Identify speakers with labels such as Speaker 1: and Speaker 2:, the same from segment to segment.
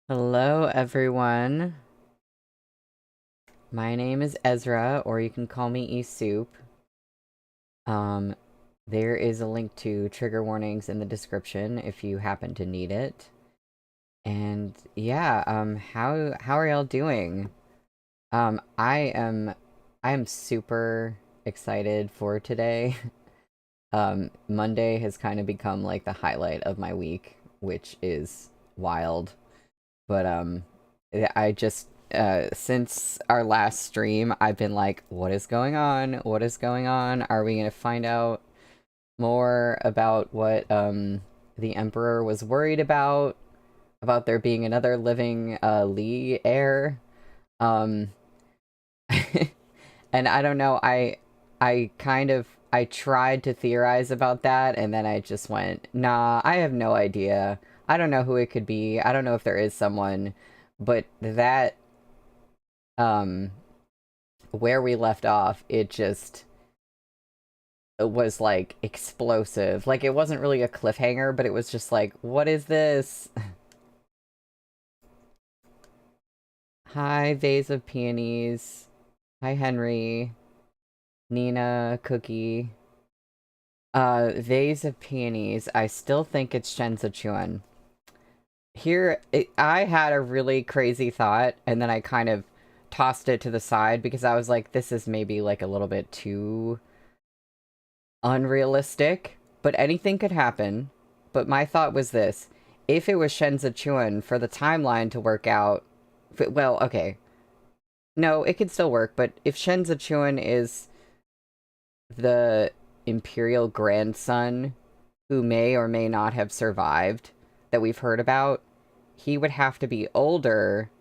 Speaker 1: Hello, everyone. My name is Ezra, or you can call me eSoup. Um, there is a link to trigger warnings in the description if you happen to need it. And yeah, how are y'all doing? I am super excited for today. Monday has kind of become like the highlight of my week, which is wild. But yeah, I just since our last stream, I've been like, what is going on? What is going on? Are we gonna find out more about what the Emperor was worried about there being another living Lee heir? Um and I don't know, I tried to theorize about that and then I just went, nah, I have no idea. I don't know who it could be. I don't know if there is someone, but that um where we left off, it was like explosive. Like it wasn't really a cliffhanger, but it was just like, what is this? Hi, vase of peonies. Hi, Henry, Nina, Cookie. Vase of peonies. I still think it's Shenza. I had a really crazy thought, and then I kind of tossed it to the side because I was like, this is maybe like a little bit too unrealistic, but anything could happen. But my thought was this: if it was Shenza Chuan for the timeline to work out, well, okay, no, it could still work. But if Shenza Chuan is the imperial grandson who may or may not have survived that we've heard about, he would have to be older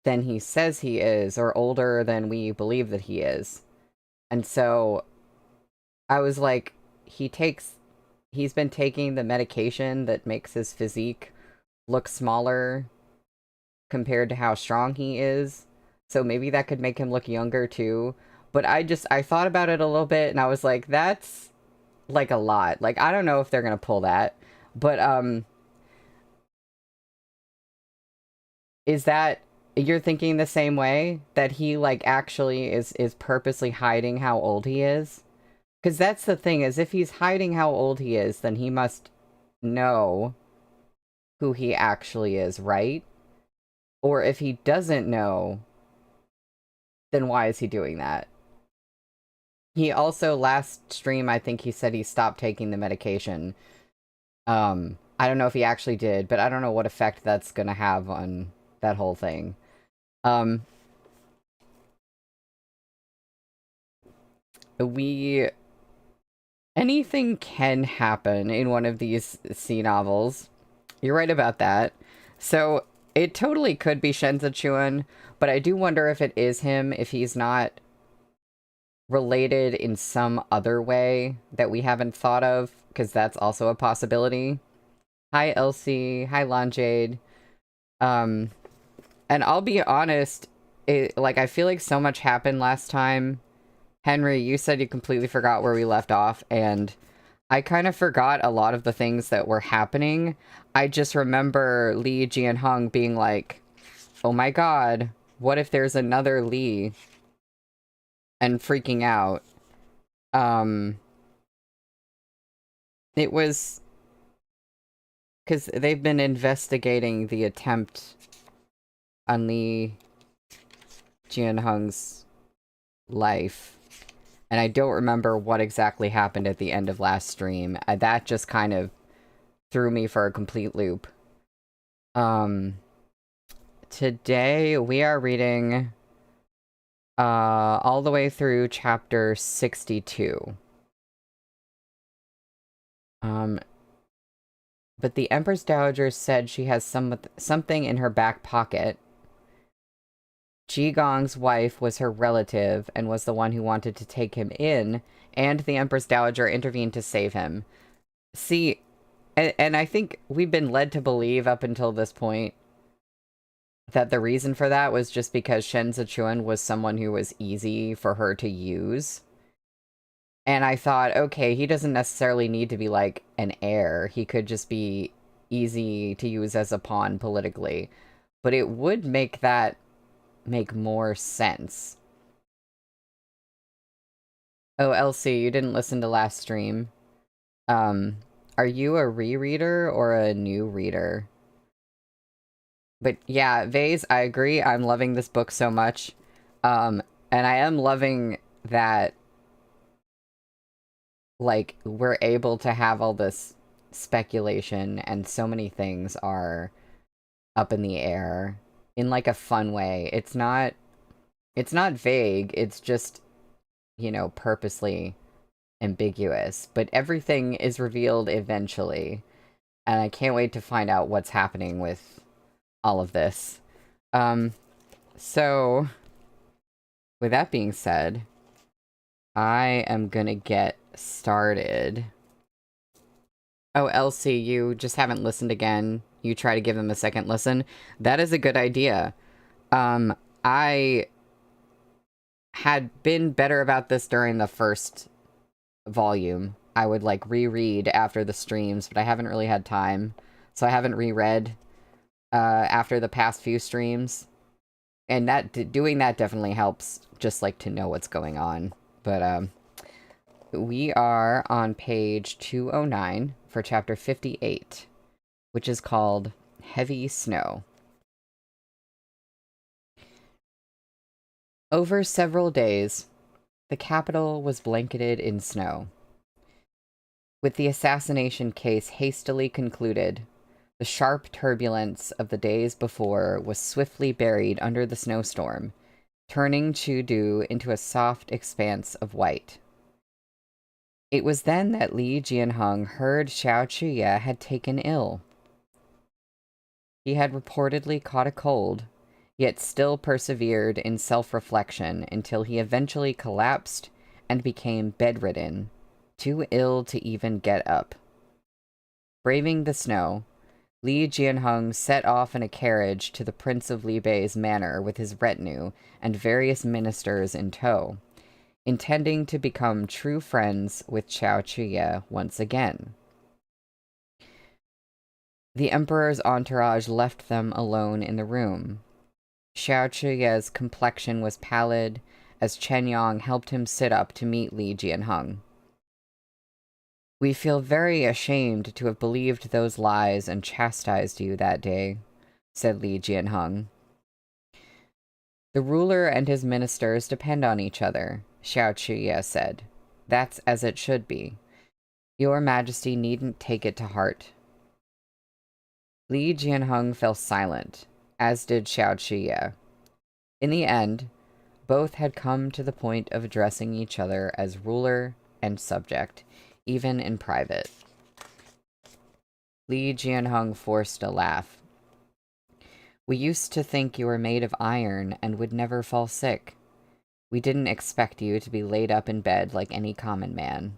Speaker 1: than he says he is, or older than we believe that he is. And so I was like, he's been taking the medication that makes his physique look smaller compared to how strong he is. So maybe that could make him look younger too. But I thought about it a little bit and I was like, that's like a lot. Like, I don't know if they're gonna pull that. But is that you're thinking the same way? That he like actually is purposely hiding how old he is? Because that's the thing, is if he's hiding how old he is, then he must know who he actually is, right? Or if he doesn't know, then why is he doing that? He also, last stream, I think he said he stopped taking the medication. I don't know if he actually did, but I don't know what effect that's gonna have on that whole thing. Um, we anything can happen in one of these sea novels. You're right about that. So it totally could be Shenza Chuan, but I do wonder if it is him, if he's not related in some other way that we haven't thought of, because that's also a possibility. Hi, Elsie. Hi, Lanjade. Um, and I'll be honest, I feel like so much happened last time. Henry, you said you completely forgot where we left off, and I kind of forgot a lot of the things that were happening. I just remember Lee Jianhong being like, oh my god, what if there's another Lee? And freaking out. Um, it was because they've been investigating the attempt on Lee Jianhong's life. And I don't remember what exactly happened at the end of last stream. That just kind of threw me for a complete loop. Today we are reading all the way through chapter 62. But the Empress Dowager said she has something in her back pocket. Ji Gong's wife was her relative and was the one who wanted to take him in, and the Empress Dowager intervened to save him. See, and I think we've been led to believe up until this point that the reason for that was just because Shen Zichuan was someone who was easy for her to use. And I thought, okay, he doesn't necessarily need to be like an heir. He could just be easy to use as a pawn politically. But it would make that make more sense. Oh, Elsie, you didn't listen to last stream. Are you a rereader or a new reader? But yeah, Vase, I agree. I'm loving this book so much. And I am loving that, like, we're able to have all this speculation and so many things are up in the air in, like, a fun way. It's not vague. It's just, you know, purposely ambiguous. But everything is revealed eventually. And I can't wait to find out what's happening with all of this. So, with that being said, I am gonna get started. Oh, Elsie, you just haven't listened again. You try to give them a second listen. That is a good idea. I had been better about this during the first volume. I would, like, reread after the streams, but I haven't really had time. So I haven't reread after the past few streams. And doing that definitely helps, just, like, to know what's going on. But, we are on page 209 for chapter 58, which is called Heavy Snow. Over several days, the capital was blanketed in snow. With the assassination case hastily concluded, the sharp turbulence of the days before was swiftly buried under the snowstorm, turning Chudu into a soft expanse of white. It was then that Li Jianheng heard Xiao Chuye had taken ill. He had reportedly caught a cold, yet still persevered in self-reflection until he eventually collapsed and became bedridden, too ill to even get up. Braving the snow, Li Jianheng set off in a carriage to the Prince of Libei's manor with his retinue and various ministers in tow, intending to become true friends with Xiao Chuye once again. The Emperor's entourage left them alone in the room. Xiao Chuye's complexion was pallid, as Chen Yang helped him sit up to meet Li Jianheng. "We feel very ashamed to have believed those lies and chastised you that day," said Li Jianheng. "The ruler and his ministers depend on each other," Xiao Chuye said. "That's as it should be. Your Majesty needn't take it to heart." Li Jianheng fell silent, as did Xiao Chuye. In the end, both had come to the point of addressing each other as ruler and subject, even in private. Li Jianheng forced a laugh. "We used to think you were made of iron and would never fall sick. We didn't expect you to be laid up in bed like any common man."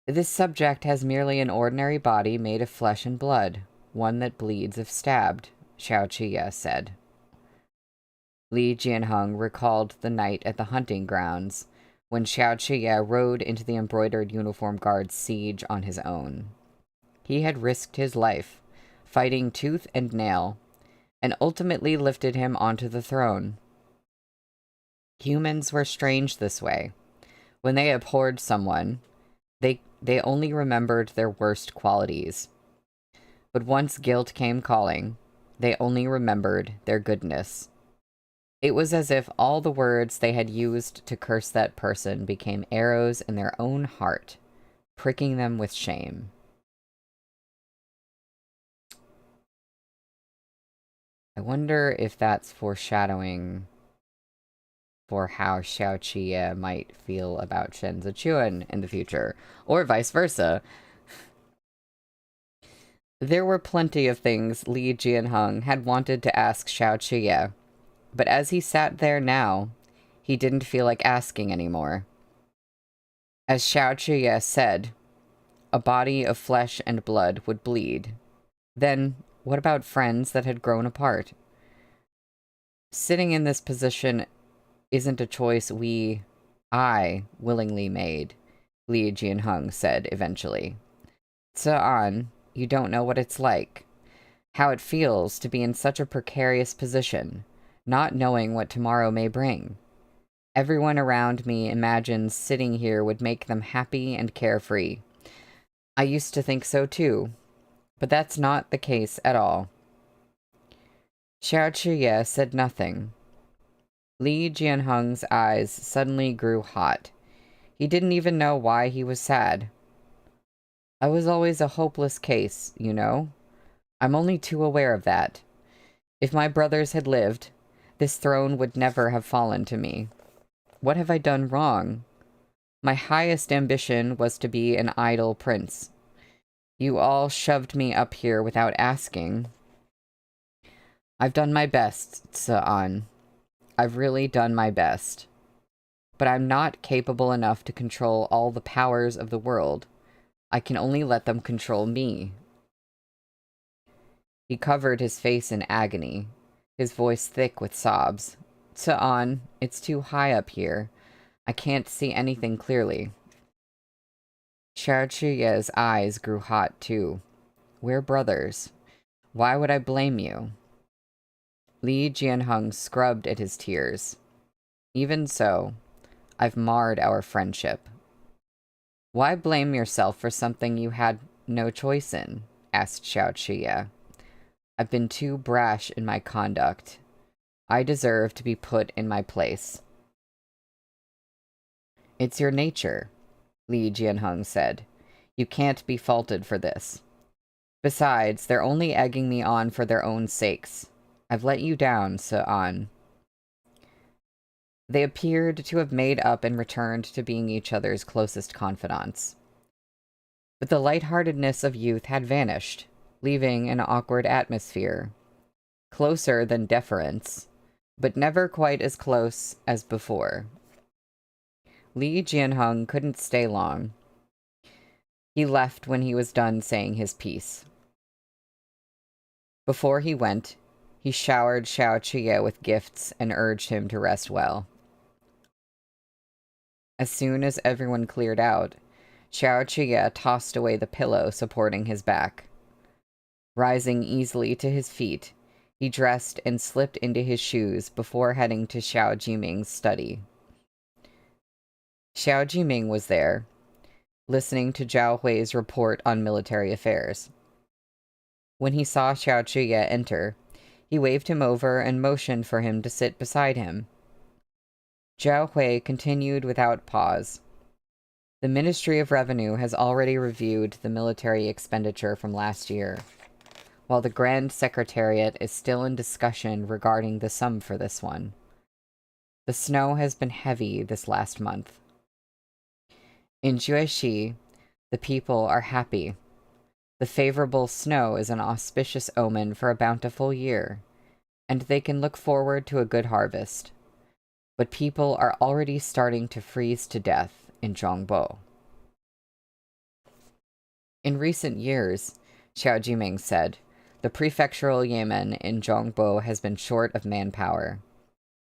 Speaker 1: "This subject has merely an ordinary body made of flesh and blood, one that bleeds if stabbed," Xiao Chuye said. Li Jianheng recalled the night at the hunting grounds, when Xiao Chuye rode into the embroidered uniform guard's siege on his own. He had risked his life, fighting tooth and nail, and ultimately lifted him onto the throne. Humans were strange this way. When they abhorred someone, they only remembered their worst qualities. But once guilt came calling, they only remembered their goodness. It was as if all the words they had used to curse that person became arrows in their own heart, pricking them with shame. I wonder if that's foreshadowing for how Xiao Chuye might feel about Shen Zichuan in the future, or vice versa. There were plenty of things Li Jianheng had wanted to ask Xiao Chuye, but as he sat there now, he didn't feel like asking anymore. As Xiao Chuye said, a body of flesh and blood would bleed. Then, what about friends that had grown apart? Sitting in this position isn't a choice I willingly made, Li Jianheng said eventually. Za'an, You don't know what it's like. How it feels to be in such a precarious position, not knowing what tomorrow may bring. Everyone around me imagines sitting here would make them happy and carefree. I used to think so too, but that's not the case at all. Xiao Chuye said nothing. Li Jianheng's eyes suddenly grew hot. He didn't even know why he was sad. I was always a hopeless case, you know. I'm only too aware of that. If my brothers had lived, this throne would never have fallen to me. What have I done wrong? My highest ambition was to be an idle prince. You all shoved me up here without asking. I've done my best, Sa'an. I've really done my best. But I'm not capable enough to control all the powers of the world. I can only let them control me. He covered his face in agony, his voice thick with sobs. Sa'an, it's too high up here. I can't see anything clearly. Xiao Chuye's eyes grew hot too. We're brothers. Why would I blame you? Li Jianheng scrubbed at his tears. Even so, I've marred our friendship. Why blame yourself for something you had no choice in? Asked Xiao Chuye. I've been too brash in my conduct. I deserve to be put in my place. It's your nature, Li Jianheng said. You can't be faulted for this. Besides, they're only egging me on for their own sakes. I've let you down, Sa'an. They appeared to have made up and returned to being each other's closest confidants. But the lightheartedness of youth had vanished, leaving an awkward atmosphere. Closer than deference, but never quite as close as before. Li Jianheng couldn't stay long. He left when he was done saying his piece. Before he went, he showered Xiao Chuye with gifts and urged him to rest well. As soon as everyone cleared out, Xiao Chuye tossed away the pillow supporting his back. Rising easily to his feet, he dressed and slipped into his shoes before heading to Xiao Jiming's study. Xiao Jiming was there, listening to Zhao Hui's report on military affairs. When he saw Xiao Chuye enter, he waved him over and motioned for him to sit beside him. Zhao Hui continued without pause. The Ministry of Revenue has already reviewed the military expenditure from last year, while the Grand Secretariat is still in discussion regarding the sum for this one. The snow has been heavy this last month. In Jueshi, the people are happy. The favorable snow is an auspicious omen for a bountiful year, and they can look forward to a good harvest. But people are already starting to freeze to death in Zhongbo. In recent years, Xiao Jiming said, the prefectural yamen in Zhongbo has been short of manpower.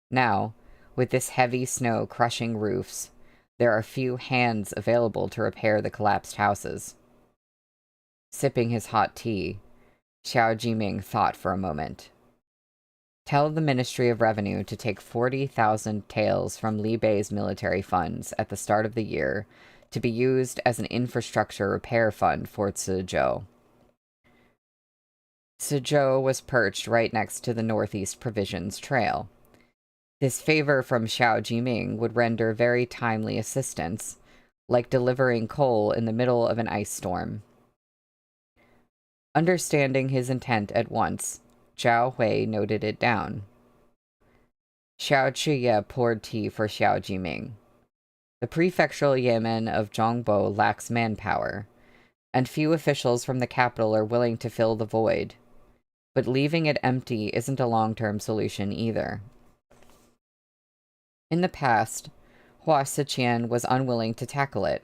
Speaker 1: Now, with this heavy snow crushing roofs, there are few hands available to repair the collapsed houses. Sipping his hot tea, Xiao Jiming thought for a moment. Tell the Ministry of Revenue to take 40,000 taels from Li Bei's military funds at the start of the year to be used as an infrastructure repair fund for Cizhou. Cizhou was perched right next to the Northeast Provisions Trail. This favor from Xiao Jiming would render very timely assistance, like delivering coal in the middle of an ice storm. Understanding his intent at once, Zhao Hui noted it down. Xiao Chuye poured tea for Xiao Jiming. The prefectural yamen of Zhongbo lacks manpower, and few officials from the capital are willing to fill the void. But leaving it empty isn't a long-term solution either. In the past, Hua Siqian was unwilling to tackle it.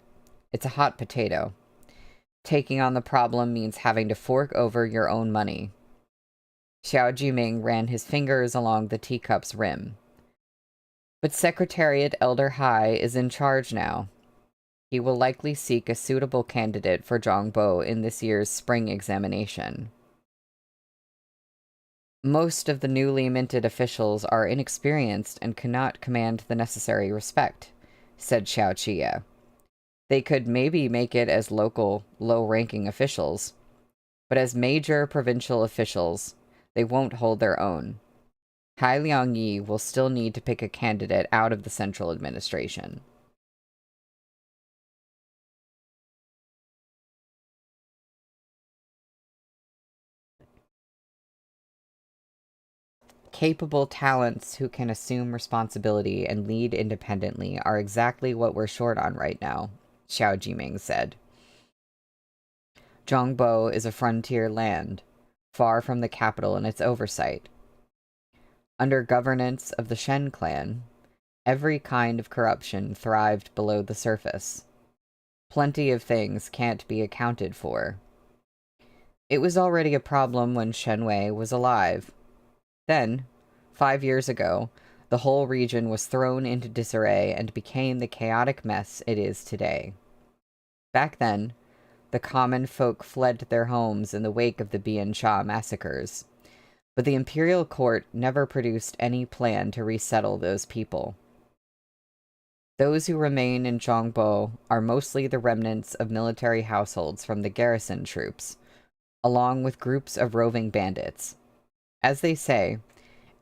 Speaker 1: It's a hot potato. Taking on the problem means having to fork over your own money. Xiao Jiming ran his fingers along the teacup's rim. But Secretariat Elder Hai is in charge now. He will likely seek a suitable candidate for Zhongbo in this year's spring examination. Most of the newly minted officials are inexperienced and cannot command the necessary respect, said Xiao Qie. They could maybe make it as local, low-ranking officials, but as major provincial officials, they won't hold their own. Hai Liangyi will still need to pick a candidate out of the central administration. Capable talents who can assume responsibility and lead independently are exactly what we're short on right now, Xiao Jiming said. Zhongbo is a frontier land, far from the capital and its oversight. Under governance of the Shen clan, every kind of corruption thrived below the surface. Plenty of things can't be accounted for. It was already a problem when Shenwei was alive. Then, 5 years ago, the whole region was thrown into disarray and became the chaotic mess it is today. Back then, the common folk fled their homes in the wake of the Bian Sha massacres, but the imperial court never produced any plan to resettle those people. Those who remain in Zhongbo are mostly the remnants of military households from the garrison troops, along with groups of roving bandits. As they say,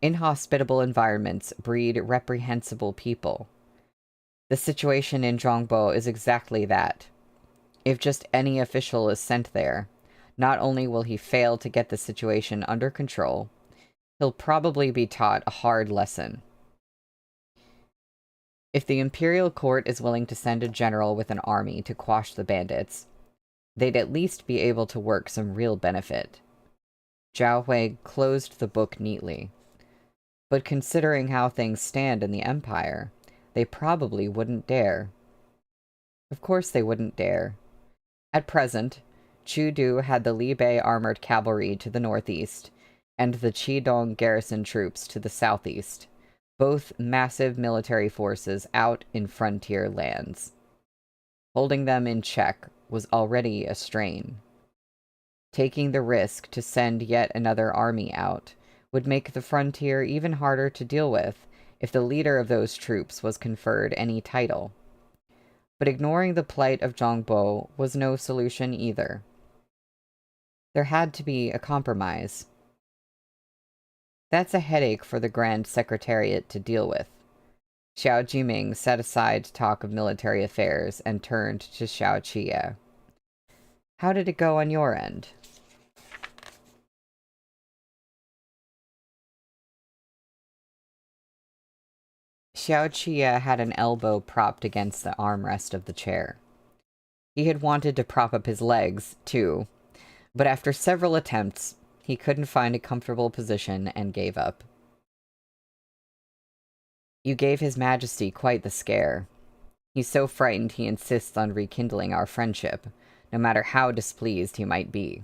Speaker 1: inhospitable environments breed reprehensible people. The situation in Zhongbo is exactly that. If just any official is sent there, not only will he fail to get the situation under control, he'll probably be taught a hard lesson. If the imperial court is willing to send a general with an army to quash the bandits, they'd at least be able to work some real benefit. Zhao Hui closed the book neatly. But considering how things stand in the Empire, they probably wouldn't dare. Of course they wouldn't dare. At present, Chu Du had the Li Bei armored cavalry to the northeast, and the Qidong garrison troops to the southeast, both massive military forces out in frontier lands. Holding them in check was already a strain. Taking the risk to send yet another army out would make the frontier even harder to deal with if the leader of those troops was conferred any title. But ignoring the plight of Zhongbo was no solution either. There had to be a compromise. That's a headache for the Grand Secretariat to deal with. Xiao Jiming set aside talk of military affairs and turned to Xiao Qie. How did it go on your end? Xiao Qie had an elbow propped against the armrest of the chair. He had wanted to prop up his legs, too, but after several attempts, he couldn't find a comfortable position and gave up. You gave His Majesty quite the scare. He's so frightened he insists on rekindling our friendship, no matter how displeased he might be.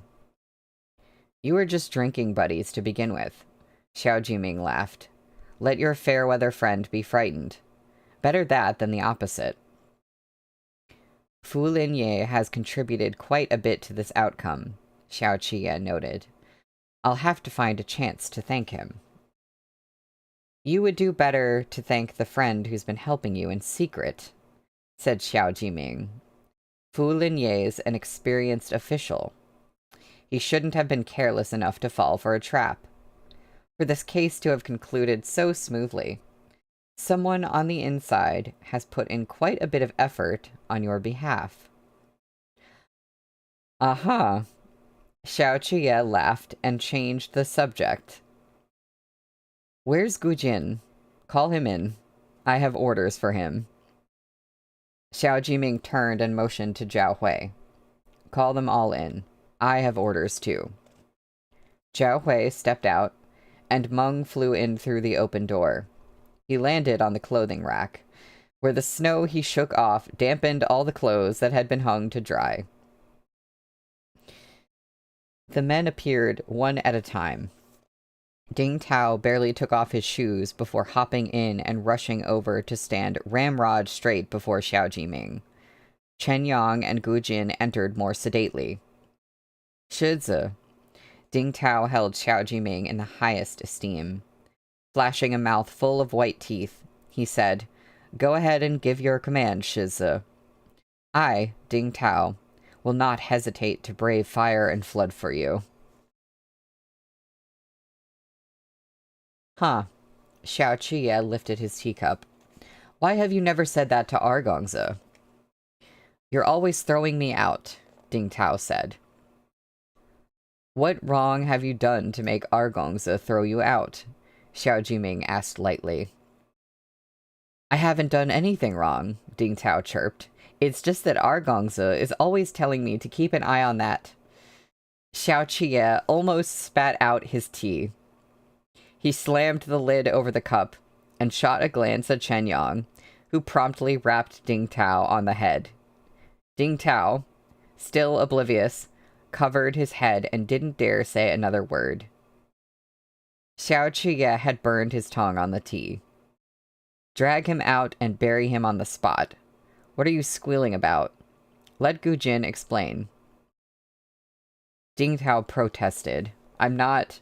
Speaker 1: You were just drinking buddies to begin with, Xiao Jiming laughed. Let your fair-weather friend be frightened. Better that than the opposite. Fu Linye has contributed quite a bit to this outcome, Xiao Qie noted. I'll have to find a chance to thank him. You would do better to thank the friend who's been helping you in secret, said Xiao Jiming. Fu Linye's an experienced official. He shouldn't have been careless enough to fall for a trap. For this case to have concluded so smoothly, someone on the inside has put in quite a bit of effort on your behalf. Aha! Xiao Qie laughed and changed the subject. Where's Gujin? Call him in. I have orders for him. Xiao Jiming turned and motioned to Zhao Hui. Call them all in. I have orders too. Zhao Hui stepped out, and Meng flew in through the open door. He landed on the clothing rack, where the snow he shook off dampened all the clothes that had been hung to dry. The men appeared one at a time. Ding Tao barely took off his shoes before hopping in and rushing over to stand ramrod straight before Xiao Jiming. Chen Yang and Gu Jin entered more sedately. Shizi. Ding Tao held Xiao Jiming in the highest esteem. Flashing a mouth full of white teeth, he said, "Go ahead and give your command, Shizi. I, Ding Tao, will not hesitate to brave fire and flood for you." Huh. Xiao Qiye lifted his teacup. "Why have you never said that to Argongza?" "You're always throwing me out," Ding Tao said. "What wrong have you done to make Argongza throw you out?" Xiao Jiming asked lightly. "I haven't done anything wrong," Ding Tao chirped. "It's just that Argongza is always telling me to keep an eye on that." Xiao Qiye almost spat out his tea. He slammed the lid over the cup and shot a glance at Chen Yang, who promptly rapped Ding Tao on the head. Ding Tao, still oblivious, covered his head and didn't dare say another word. Xiao Qiye had burned his tongue on the tea. "Drag him out and bury him on the spot. What are you squealing about? Let Gu Jin explain." Ding Tao protested. "I'm not..."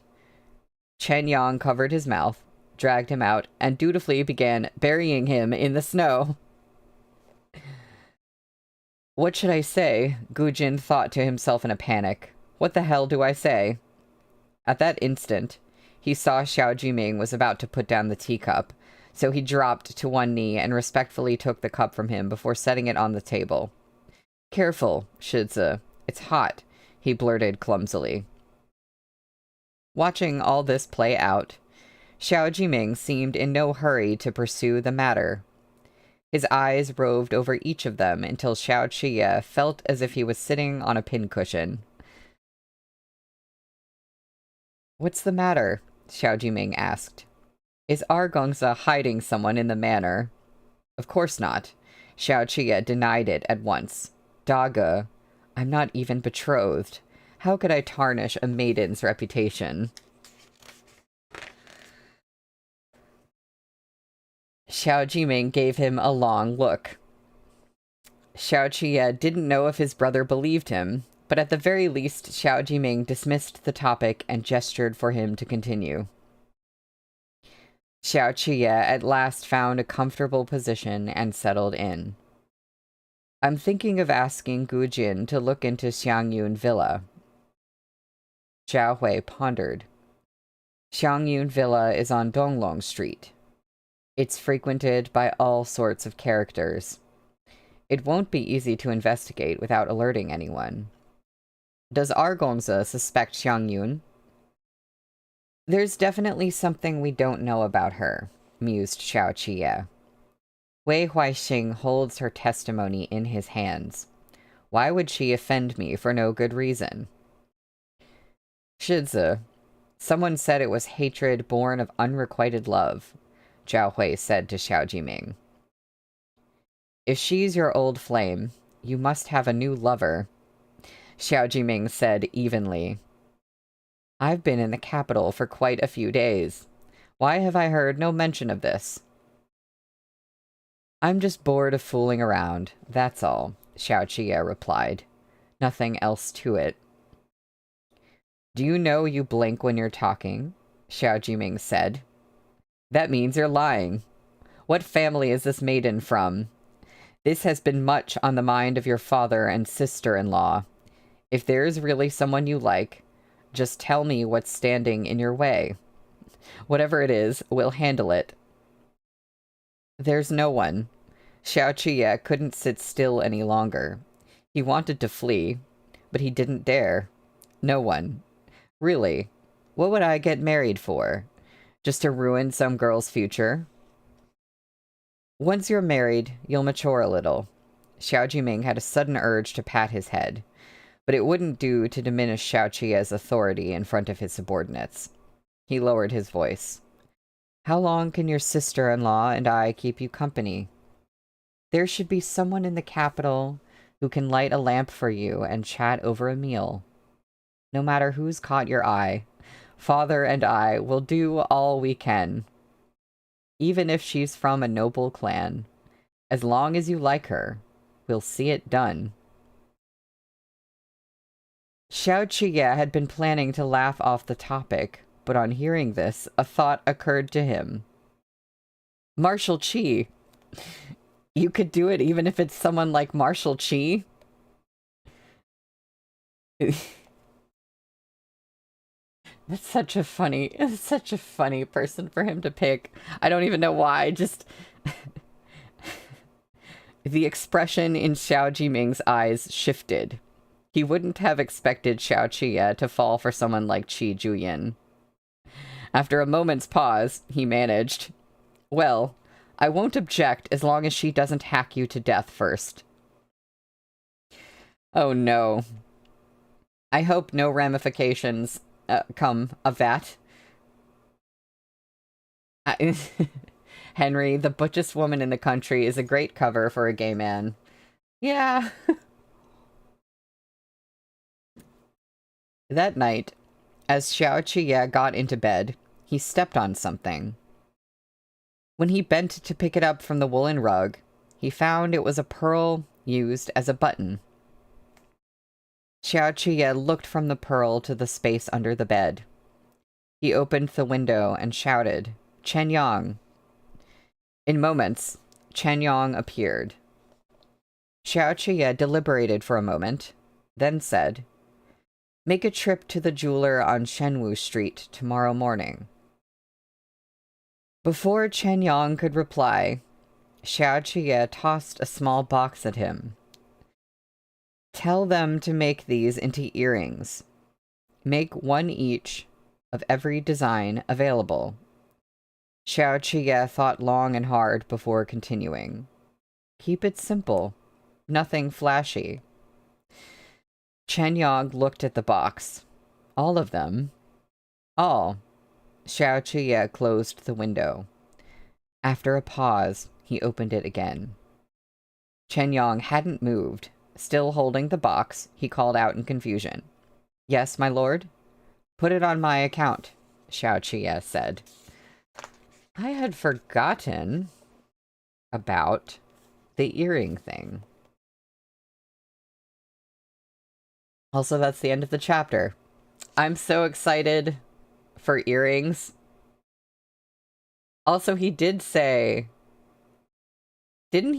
Speaker 1: Chen Yang covered his mouth, dragged him out, and dutifully began burying him in the snow. "What should I say?" Gu Jin thought to himself in a panic. "What the hell do I say?" At that instant, he saw Xiao Jiming was about to put down the teacup, so he dropped to one knee and respectfully took the cup from him before setting it on the table. "Careful, Shizi. It's hot," he blurted clumsily. Watching all this play out, Xiao Jiming seemed in no hurry to pursue the matter. His eyes roved over each of them until Xiao Qiye felt as if he was sitting on a pincushion. "What's the matter?" Xiao Jiming asked. "Is Argongza hiding someone in the manor?" "Of course not." Xiao Qiye denied it at once. "Daga, I'm not even betrothed. How could I tarnish a maiden's reputation?" Xiao Jiming gave him a long look. Xiao Qiye didn't know if his brother believed him, but at the very least Xiao Jiming dismissed the topic and gestured for him to continue. Xiao Qiye at last found a comfortable position and settled in. "I'm thinking of asking Gu Jin to look into Xiangyun Villa." Zhao Hui pondered. Xiangyun Villa is on Donglong Street. It's frequented by all sorts of characters. It won't be easy to investigate without alerting anyone. Does Argongza suspect Xiangyun? "There's definitely something we don't know about her," mused Xiao Qiye. "Wei Huaixing holds her testimony in his hands. Why would she offend me for no good reason?" "Shizi, someone said it was hatred born of unrequited love," Zhao Hui said to Xiao Jiming. "If she's your old flame, you must have a new lover," Xiao Jiming said evenly. "I've been in the capital for quite a few days. Why have I heard no mention of this?" "I'm just bored of fooling around, that's all," Xiao Qiye replied. "Nothing else to it." "Do you know you blink when you're talking?" Xiao Jiming said. "That means you're lying. What family is this maiden from? This has been much on the mind of your father and sister-in-law. If there is really someone you like, just tell me what's standing in your way. Whatever it is, we'll handle it." "There's no one." Xiao Qiye couldn't sit still any longer. He wanted to flee, but he didn't dare. No one. Really, what would I get married for? Just to ruin some girl's future? "Once you're married, you'll mature a little." Xiao Jiming had a sudden urge to pat his head, but it wouldn't do to diminish Xiao Qiye's authority in front of his subordinates. He lowered his voice. "How long can your sister-in-law and I keep you company? There should be someone in the capital who can light a lamp for you and chat over a meal. No matter who's caught your eye, father and I will do all we can. Even if she's from a noble clan, as long as you like her, we'll see it done. Xiao Qiye had been planning to laugh off the topic, but on hearing this, a thought occurred to him. Marshal Qi. You could do it even if it's someone like Marshal Qi? That's such a funny person for him to pick. I don't even know why, just... The expression in Xiao Jiming's eyes shifted. He wouldn't have expected Xiao Qiye to fall for someone like Qi Juyin. After a moment's pause, he managed, "Well, I won't object as long as she doesn't hack you to death first." Oh no. I hope no ramifications come of that. Henry, the butchest woman in the country, is a great cover for a gay man. Yeah. That night, as Xiao Qiye got into bed, he stepped on something. When he bent to pick it up from the woolen rug, he found it was a pearl used as a button. Xiao Qiye looked from the pearl to the space under the bed. He opened the window and shouted, "Chen Yang." In moments, Chen Yang appeared. Xiao Qiye deliberated for a moment, then said, "Make a trip to the jeweler on Shenwu Street tomorrow morning." Before Chen Yang could reply, Xiao Qiye tossed a small box at him. "Tell them to make these into earrings. Make one each of every design available." Xiao Qiye thought long and hard before continuing. "Keep it simple. Nothing flashy." Chen Yang looked at the box. "All of them?" "All." Xiao Qiye closed the window. After a pause, he opened it again. Chen Yang hadn't moved. Still holding the box, he called out in confusion. "Yes, my lord?" "Put it on my account," Xiao Qiye said. I had forgotten about the earring thing. Also, that's the end of the chapter. I'm so excited for earrings. Also, he did say... did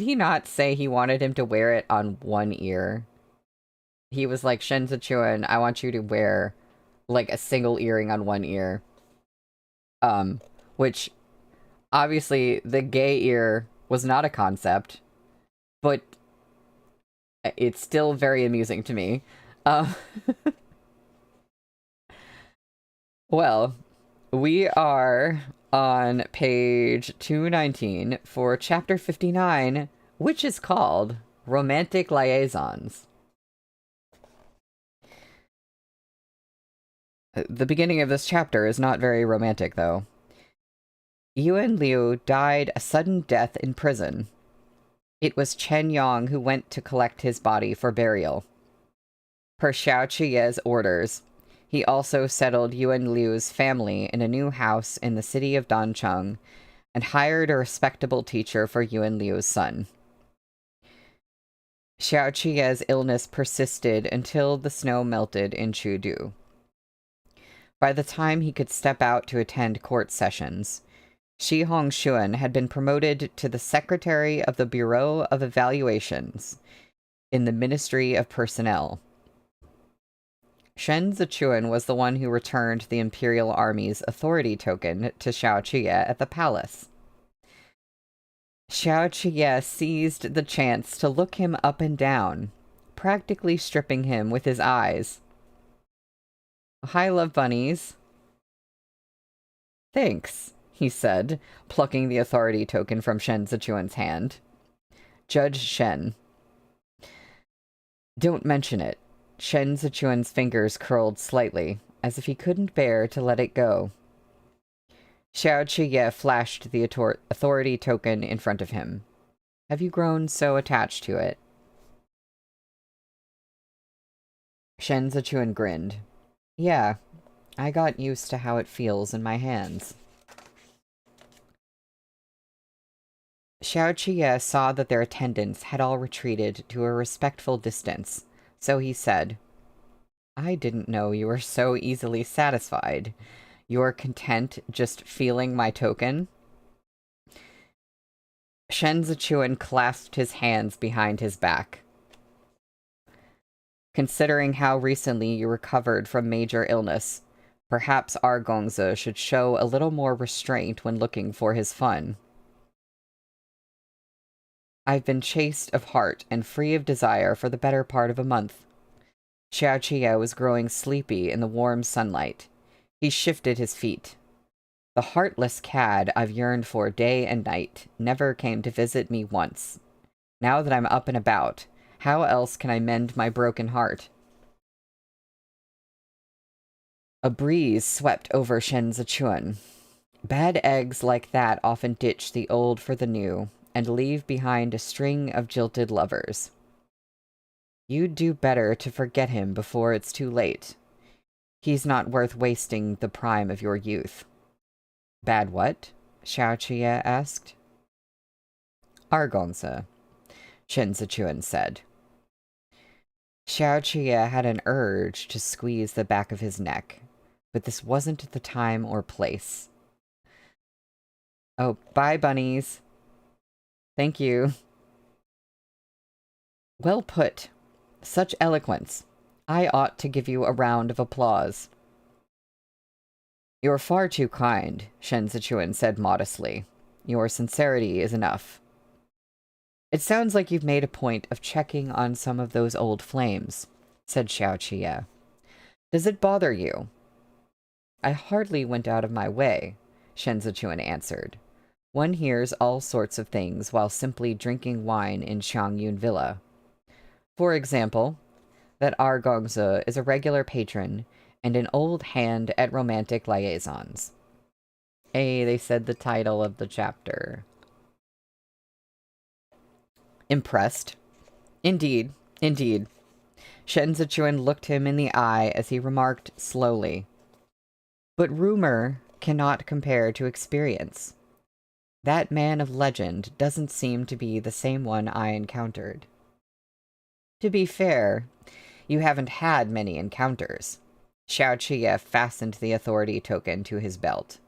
Speaker 1: he not say he wanted him to wear it on one ear? He was like, "Shen Zichuan, I want you to wear, like, a single earring on one ear." Which, obviously, the gay ear was not a concept, but it's still very amusing to me. Well, we are on page 219 for chapter 59, which is called Romantic Liaisons. The beginning of this chapter is not very romantic, though. Yuan Liu died a sudden death in prison. It was Chen Yang who went to collect his body for burial. Per Xiao Qiye's orders, he also settled Yuan Liu's family in a new house in the city of Dancheng and hired a respectable teacher for Yuan Liu's son. Xiao Qiye's illness persisted until the snow melted in Chudu. By the time he could step out to attend court sessions, Shi Hongxuan had been promoted to the secretary of the Bureau of Evaluations in the Ministry of Personnel. Shen Zichuan was the one who returned the Imperial Army's authority token to Xiao Qiye at the palace. Xiao Qiye seized the chance to look him up and down, practically stripping him with his eyes. "Hi, love bunnies." "Thanks," he said, plucking the authority token from Shen Zichuan's hand. "Judge Shen." "Don't mention it." Shen Zichuan's fingers curled slightly, as if he couldn't bear to let it go. Xiao Qiye flashed the authority token in front of him. "Have you grown so attached to it?" Shen Zichuan grinned. "Yeah, I got used to how it feels in my hands." Xiao Qie saw that their attendants had all retreated to a respectful distance, so he said, I didn't know you were so easily satisfied. You're content just feeling my token? Shen Zichuan clasped his hands behind his back. Considering how recently you recovered from major illness, perhaps our Gongzi should show a little more restraint when looking for his fun. I've been chaste of heart and free of desire for the better part of a month. Xiao Qie was growing sleepy in the warm sunlight. He shifted his feet. The heartless cad I've yearned for day and night never came to visit me once. Now that I'm up and about, how else can I mend my broken heart? A breeze swept over Shen Zichuan. Bad eggs like that often ditch the old for the new, and leave behind a string of jilted lovers. You'd do better to forget him before it's too late. He's not worth wasting the prime of your youth. Bad what? Xiao Qie asked. Argongsa, Shen Zichuan said. Xiao Qie had an urge to squeeze the back of his neck, but this wasn't the time or place. Oh, bye, bunnies. Thank you. Well put. Such eloquence. I ought to give you a round of applause. You're far too kind, Shen Zichuan said modestly. Your sincerity is enough. It sounds like you've made a point of checking on some of those old flames, said Xiao Qie. Does it bother you? I hardly went out of my way, Shen Zichuan answered. One hears all sorts of things while simply drinking wine in Xiangyun Villa. For example, that our Gongzi is a regular patron and an old hand at romantic liaisons. Hey, they said the title of the chapter. Impressed? Indeed, indeed. Shen Zichuan looked him in the eye as he remarked slowly. But rumor cannot compare to experience. That man of legend doesn't seem to be the same one I encountered. To be fair, you haven't had many encounters. Xiao Qie fastened the authority token to his belt.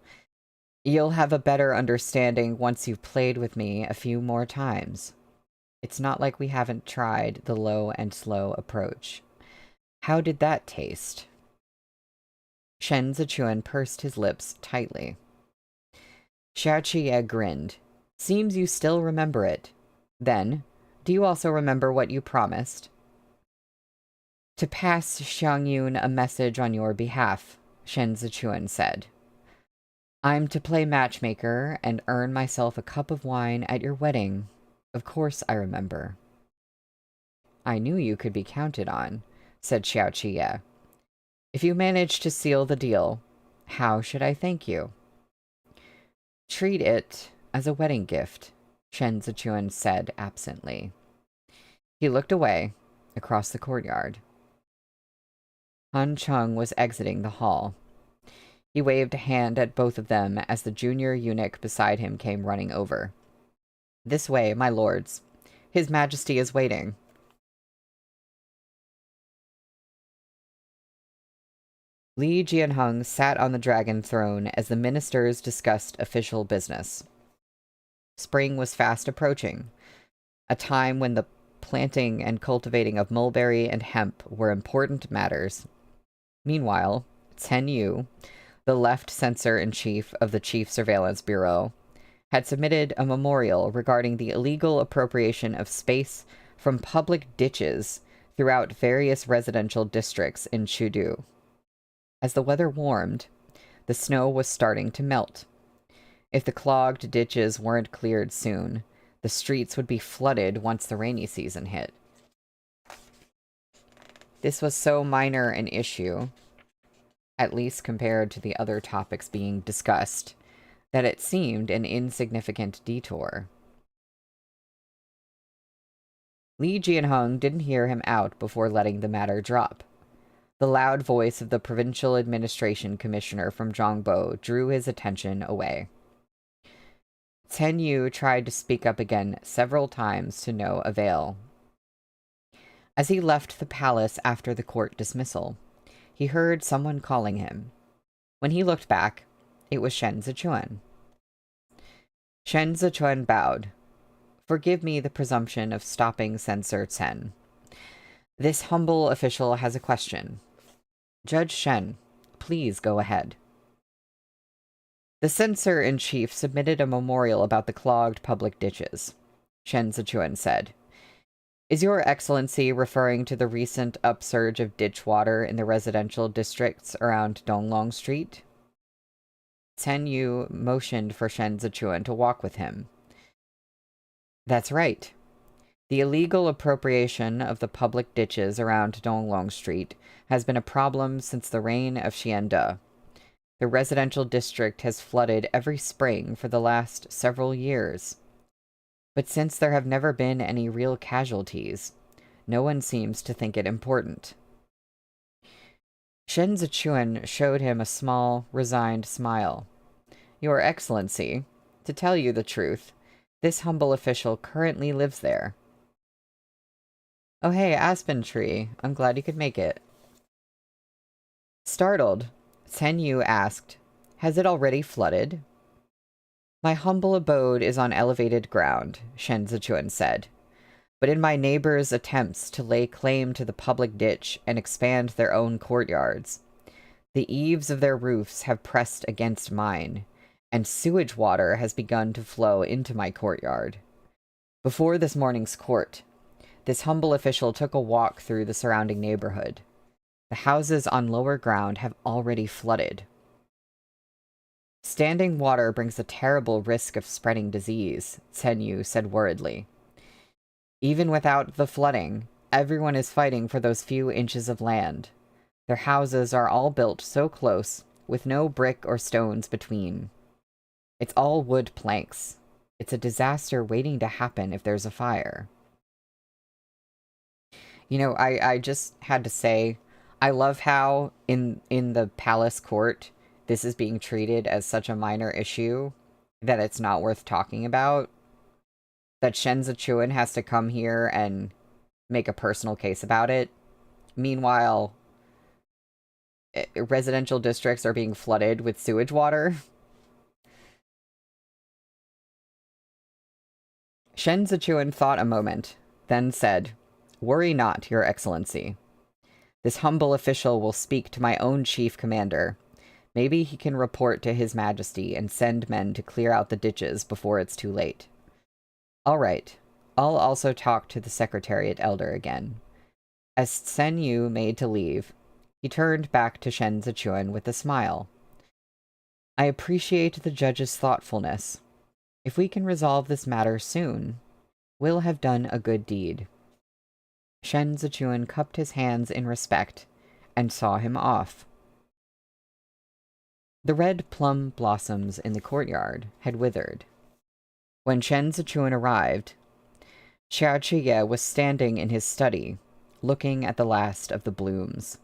Speaker 1: You'll have a better understanding once you've played with me a few more times. It's not like we haven't tried the low and slow approach. How did that taste? Shen Zichuan pursed his lips tightly. Xiao Qie grinned. Seems you still remember it. Then, do you also remember what you promised? To pass Xiangyun a message on your behalf, Shen Zichuan said. I'm to play matchmaker and earn myself a cup of wine at your wedding. Of course I remember. I knew you could be counted on, said Xiao Qie. If you manage to seal the deal, how should I thank you? Treat it as a wedding gift, Shen Zichuan said absently. He looked away, across the courtyard. Han Chung was exiting the hall. He waved a hand at both of them as the junior eunuch beside him came running over. This way, my lords. His Majesty is waiting. Li Jianheng sat on the dragon throne as the ministers discussed official business. Spring was fast approaching, a time when the planting and cultivating of mulberry and hemp were important matters. Meanwhile, Chen Yu, the left censor-in-chief of the Chief Surveillance Bureau, had submitted a memorial regarding the illegal appropriation of space from public ditches throughout various residential districts in Chudu. As the weather warmed, the snow was starting to melt. If the clogged ditches weren't cleared soon, the streets would be flooded once the rainy season hit. This was so minor an issue, at least compared to the other topics being discussed, that it seemed an insignificant detour. Li Jianheng didn't hear him out before letting the matter drop. The loud voice of the provincial administration commissioner from Zhongbo drew his attention away. Ten Yu tried to speak up again several times to no avail. As he left the palace after the court dismissal, he heard someone calling him. When he looked back, it was Shen Zichuan. Shen Zichuan bowed. Forgive me the presumption of stopping Censor Chen. This humble official has a question. Judge Shen, please go ahead. The censor-in-chief submitted a memorial about the clogged public ditches. Shen Zichuan said, Is Your Excellency referring to the recent upsurge of ditch water in the residential districts around Donglong Street? Ten Yu motioned for Shen Zichuan to walk with him. That's right. The illegal appropriation of the public ditches around Donglong Street has been a problem since the reign of Xiande. The residential district has flooded every spring for the last several years. But since there have never been any real casualties, no one seems to think it important. Shen Zichuan showed him a small, resigned smile. Your Excellency, to tell you the truth, this humble official currently lives there. Oh hey, Aspen Tree, I'm glad you could make it. Startled, Ten Yu asked, Has it already flooded? My humble abode is on elevated ground, Shen Zichuan said. But in my neighbors' attempts to lay claim to the public ditch and expand their own courtyards, the eaves of their roofs have pressed against mine, and sewage water has begun to flow into my courtyard. Before this morning's court, this humble official took a walk through the surrounding neighborhood. The houses on lower ground have already flooded. Standing water brings a terrible risk of spreading disease, Ten Yu said worriedly. Even without the flooding, everyone is fighting for those few inches of land. Their houses are all built so close, with no brick or stones between. It's all wood planks. It's a disaster waiting to happen if there's a fire. You know, I just had to say, I love how in the palace court, this is being treated as such a minor issue that it's not worth talking about. That Shen Zichuan has to come here and make a personal case about it. Meanwhile, residential districts are being flooded with sewage water. Shen Zichuan thought a moment, then said, Worry not, Your Excellency. This humble official will speak to my own chief commander. Maybe he can report to His Majesty and send men to clear out the ditches before it's too late. All right. I'll also talk to the Secretariat Elder again. As Sen Yu made to leave, he turned back to Shen Zichuan with a smile. I appreciate the judge's thoughtfulness. If we can resolve this matter soon, we'll have done a good deed. Shen Zichuan cupped his hands in respect and saw him off. The red plum blossoms in the courtyard had withered. When Shen Zichuan arrived, Xiaoqiye was standing in his study, looking at the last of the blooms.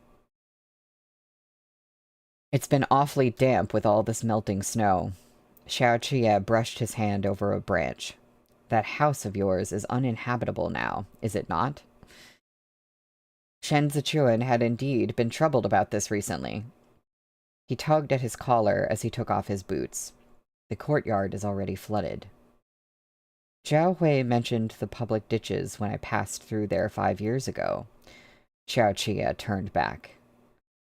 Speaker 1: It's been awfully damp with all this melting snow. Xiaoqiye brushed his hand over a branch. That house of yours is uninhabitable now, is it not? Shen Zichuan had indeed been troubled about this recently. He tugged at his collar as he took off his boots. The courtyard is already flooded. Zhao Hui mentioned the public ditches when I passed through there 5 years ago. Xiaoqiye turned back.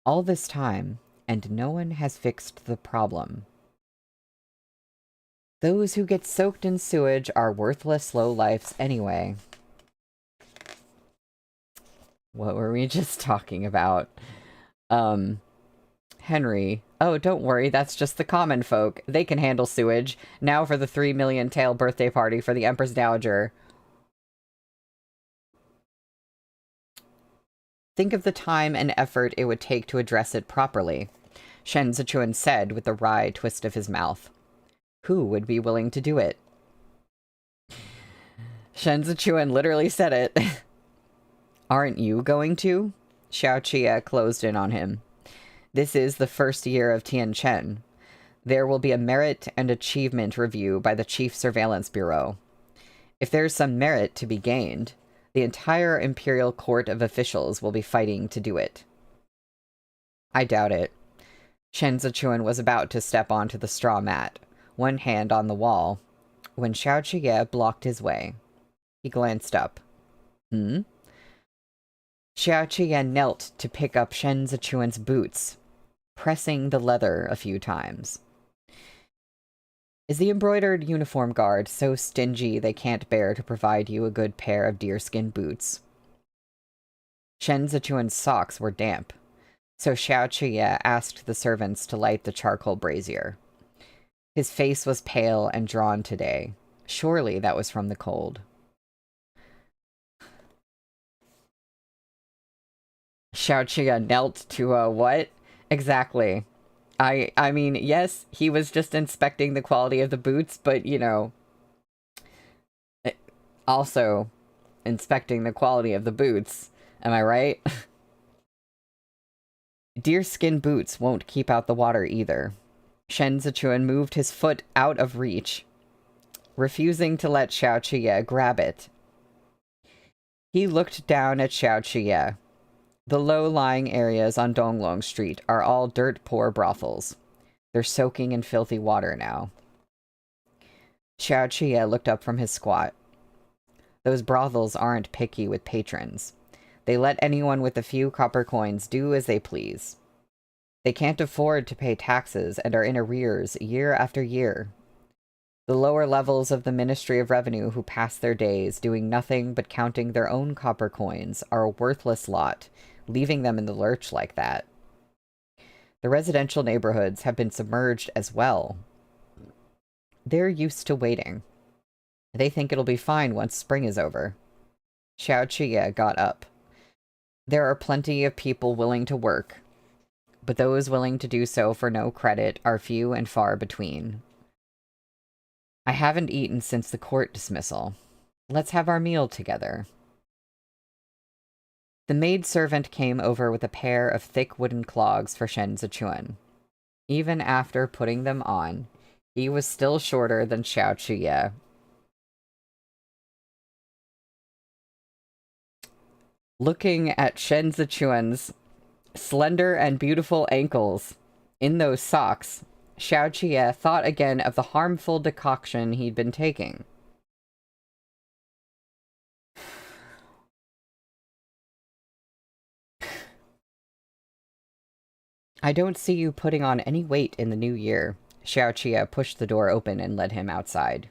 Speaker 1: All this time, and no one has fixed the problem. Those who get soaked in sewage are worthless lowlifes anyway. What were we just talking about? Henry. Oh, don't worry, that's just the common folk. They can handle sewage. Now for the 3 million tael birthday party for the Empress Dowager. Think of the time and effort it would take to address it properly, Shen Zichuan said with a wry twist of his mouth. Who would be willing to do it? Shen Zichuan literally said it. Aren't you going to? Xiaoqiye closed in on him. This is the first year of Tianchen. There will be a merit and achievement review by the Chief Surveillance Bureau. If there's some merit to be gained, the entire Imperial Court of Officials will be fighting to do it. I doubt it. Shen Zichuan was about to step onto the straw mat, one hand on the wall, when Xiao Qiye blocked his way. He glanced up. Hmm? Xiao Qiye knelt to pick up Shen Zichuan's boots, pressing the leather a few times. Is the embroidered uniform guard so stingy they can't bear to provide you a good pair of deerskin boots? Shen Zichuan's socks were damp, so Xiao Qiye asked the servants to light the charcoal brazier. His face was pale and drawn today. Surely that was from the cold. Xiao Qiye knelt to a what? Exactly. I mean, yes, he was just inspecting the quality of the boots, but, you know, also inspecting the quality of the boots. Am I right? Deerskin boots won't keep out the water either. Shen Zichuan moved his foot out of reach, refusing to let Xiao Qiye grab it. He looked down at Xiao Qiye. The low-lying areas on Donglong Street are all dirt-poor brothels. They're soaking in filthy water now. Xiao Qiye looked up from his squat. Those brothels aren't picky with patrons. They let anyone with a few copper coins do as they please. They can't afford to pay taxes and are in arrears year after year. The lower levels of the Ministry of Revenue who pass their days doing nothing but counting their own copper coins are a worthless lot, leaving them in the lurch like that. The residential neighborhoods have been submerged as well. They're used to waiting. They think it'll be fine once spring is over. Xiao Qiye got up. There are plenty of people willing to work, but those willing to do so for no credit are few and far between. I haven't eaten since the court dismissal. Let's have our meal together. The maidservant came over with a pair of thick wooden clogs for Shen Zichuan. Even after putting them on, he was still shorter than Xiao Qiye. Looking at Shen Zichuan's slender and beautiful ankles in those socks, Xiao Qiye thought again of the harmful decoction he'd been taking. I don't see you putting on any weight in the new year. Xiao Qiye pushed the door open and led him outside.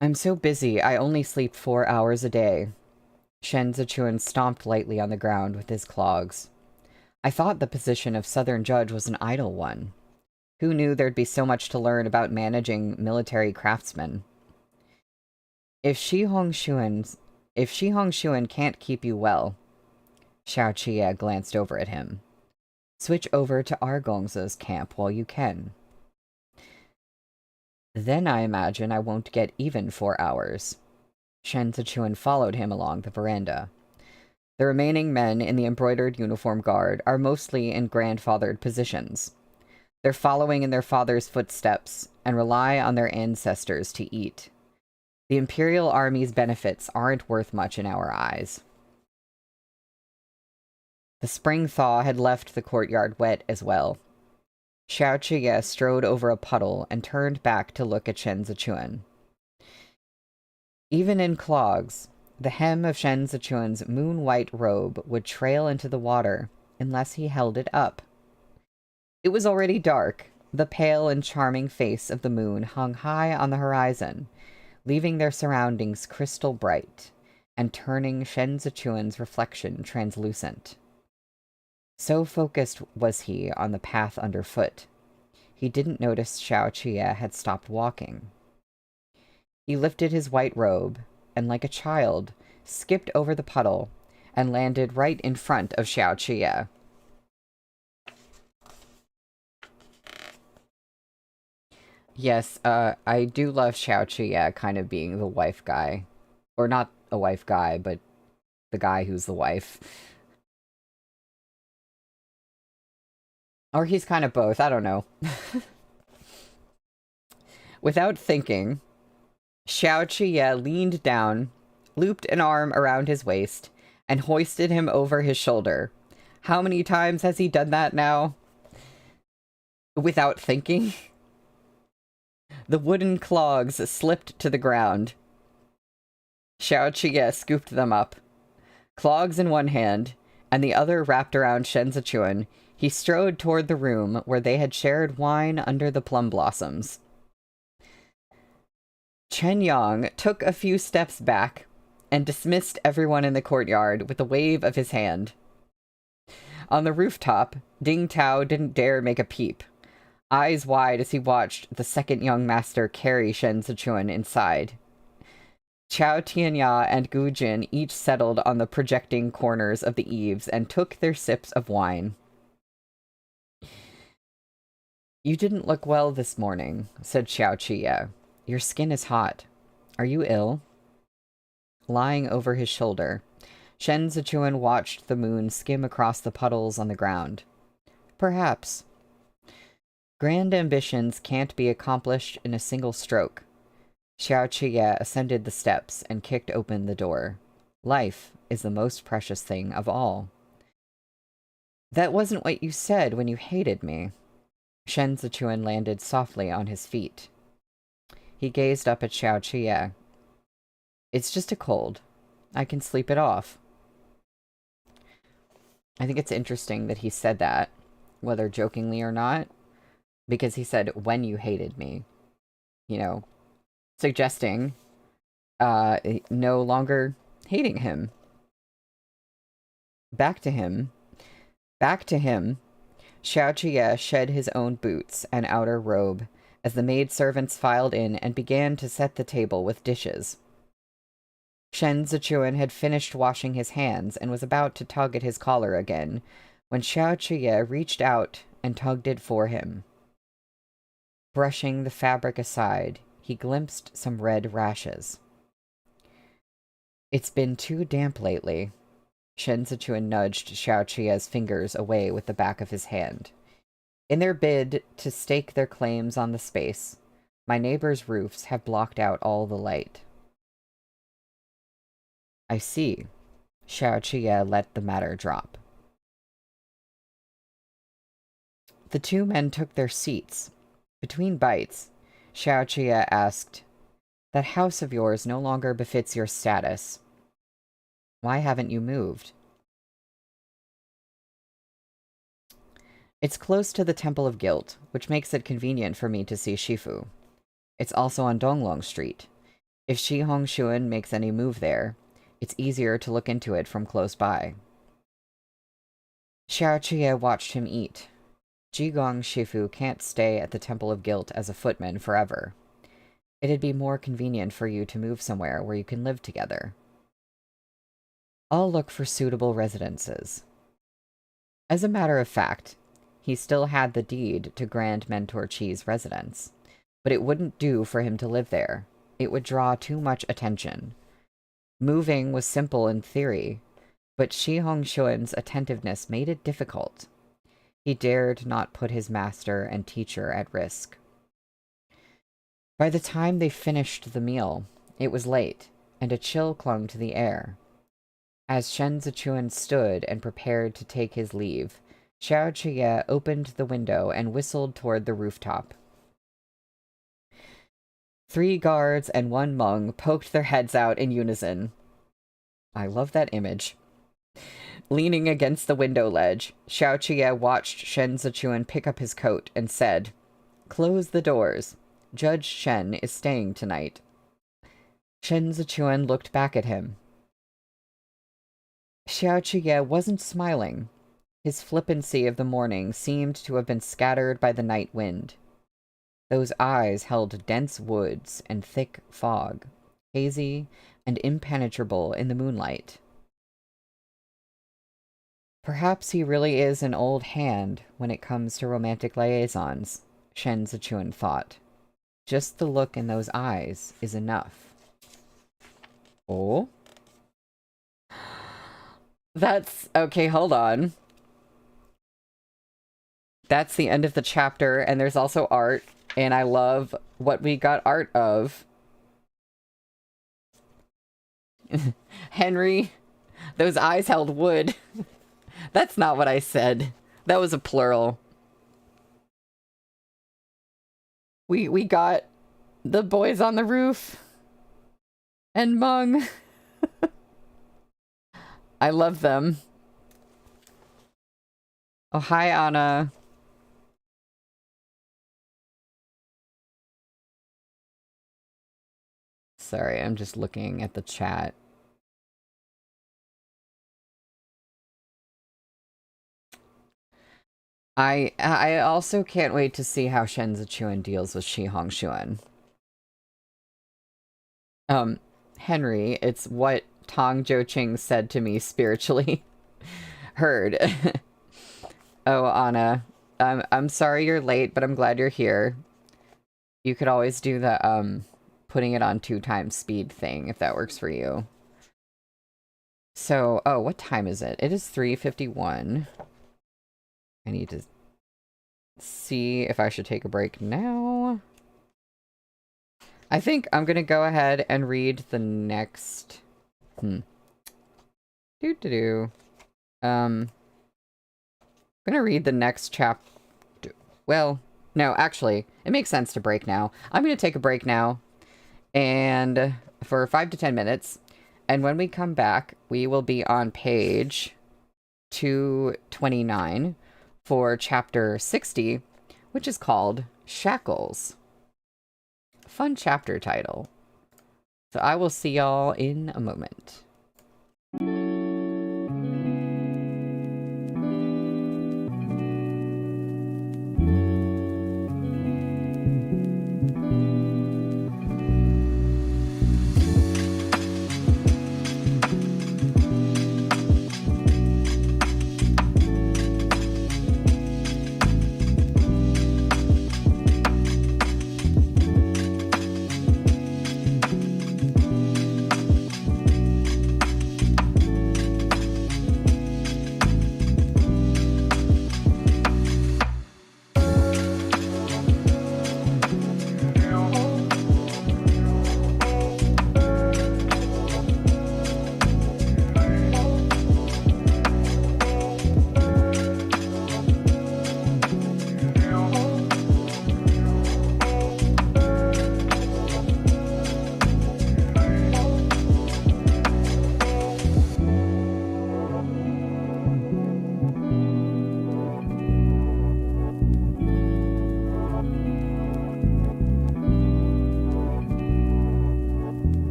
Speaker 1: I'm so busy, I only sleep 4 hours a day. Shen Zichuan stomped lightly on the ground with his clogs. I thought the position of Southern Judge was an idle one. Who knew there'd be so much to learn about managing military craftsmen? If Shi Hongshuan can't keep you well, Xiao Qiye glanced over at him. Switch over to Argong's camp while you can. Then I imagine I won't get even 4 hours. Shen Zichuan followed him along the veranda. The remaining men in the embroidered uniform guard are mostly in grandfathered positions. They're following in their father's footsteps and rely on their ancestors to eat. The Imperial Army's benefits aren't worth much in our eyes. The spring thaw had left the courtyard wet as well. Xiao Qiye strode over a puddle and turned back to look at Shen Zichuan. Even in clogs, the hem of Shen Zichuan's moon-white robe would trail into the water unless he held it up. It was already dark. The pale and charming face of the moon hung high on the horizon, leaving their surroundings crystal bright and turning Shen Zichuan's reflection translucent. So focused was he on the path underfoot, he didn't notice Xiao Qiye had stopped walking. He lifted his white robe, and like a child, skipped over the puddle and landed right in front of Xiao Qiye. Yes, I do love Xiao Qiye kind of being the wife guy. Or not a wife guy, but the guy who's the wife. Or he's kind of both, I don't know. Without thinking, Xiao Qiye leaned down, looped an arm around his waist, and hoisted him over his shoulder. How many times has he done that now? Without thinking? The wooden clogs slipped to the ground. Xiao Qiye scooped them up. Clogs in one hand, and the other wrapped around Shen Zichuan, he strode toward the room where they had shared wine under the plum blossoms. Chen Yang took a few steps back and dismissed everyone in the courtyard with a wave of his hand. On the rooftop, Ding Tao didn't dare make a peep, eyes wide as he watched the second young master carry Shen Zichuan inside. Chao Tianya and Gu Jin each settled on the projecting corners of the eaves and took their sips of wine. "You didn't look well this morning," said Xiao Qiye. "Your skin is hot. Are you ill?" Lying over his shoulder, Shen Zichuan watched the moon skim across the puddles on the ground. "Perhaps. Grand ambitions can't be accomplished in a single stroke." Xiao Qiye ascended the steps and kicked open the door. "Life is the most precious thing of all." "That wasn't what you said when you hated me." Shen Zichuan landed softly on his feet. He gazed up at Xiao Qiye. "It's just a cold. I can sleep it off." I think it's interesting that he said that, whether jokingly or not, because he said, "when you hated me," you know, suggesting no longer hating him. Back to him. Xiao Qiye shed his own boots and outer robe as the maidservants filed in and began to set the table with dishes. Shen Zichuan had finished washing his hands and was about to tug at his collar again when Xiao Qiye reached out and tugged it for him. Brushing the fabric aside, he glimpsed some red rashes. "It's been too damp lately." Shen Zichuan nudged Xiao Qiye's fingers away with the back of his hand. "In their bid to stake their claims on the space, my neighbors' roofs have blocked out all the light." "I see." Xiao Qiye let the matter drop. The two men took their seats. Between bites, Xiao Qiye asked, "That house of yours no longer befits your status. Why haven't you moved?" "It's close to the Temple of Guilt, which makes it convenient for me to see Shifu. It's also on Donglong Street. If Shi Hongshuan makes any move there, it's easier to look into it from close by." Xiao Qiye watched him eat. Jigong Shifu can't stay at the Temple of Guilt as a footman forever. It'd be more convenient for you to move somewhere where you can live together. I'll look for suitable residences. As a matter of fact, he still had the deed to Grand Mentor Chi's residence, but it wouldn't do for him to live there. It would draw too much attention. Moving was simple in theory, but Shi Hongshuan's attentiveness made it difficult. He dared not put his master and teacher at risk. By the time they finished the meal, it was late, and a chill clung to the air. As Shen Zichuan stood and prepared to take his leave, Xiao Qiye opened the window and whistled toward the rooftop. 3 guards and 1 Hmong poked their heads out in unison. I love that image. Leaning against the window ledge, Xiao Qiye watched Shen Zichuan pick up his coat and said, "Close the doors. Judge Shen is staying tonight." Shen Zichuan looked back at him. Xiao Qiye wasn't smiling. His flippancy of the morning seemed to have been scattered by the night wind. Those eyes held dense woods and thick fog, hazy and impenetrable in the moonlight. Perhaps he really is an old hand when it comes to romantic liaisons, Shen Zichuan thought. Just the look in those eyes is enough. Oh? That's... okay, hold on. that's the end of the chapter, and there's also art, and I love what we got art of. Henry, those eyes held wood. That's not what I said. That was a plural. We got the boys on the roof. And Mung. I love them. Oh, hi, Anna. Sorry, I'm just looking at the chat. I also can't wait to see how Shen Zichuan deals with Shi Hongshuan. Henry, it's what Tong Joching said to me spiritually. Heard. Oh, Anna. I'm sorry you're late, but I'm glad you're here. You could always do the, putting it on 2x speed thing, if that works for you. So, oh, what time is it? It is 3:51. I need to see if I should take a break now. I think I'm gonna go ahead and read the next... I'm gonna read the next chapter. Well, no, actually, it makes sense to break now. I'm gonna take a break now, and for 5 to 10 minutes, and when we come back, we will be on page 229 for chapter 60, which is called Shackles. Fun chapter title. So I will see y'all in a moment.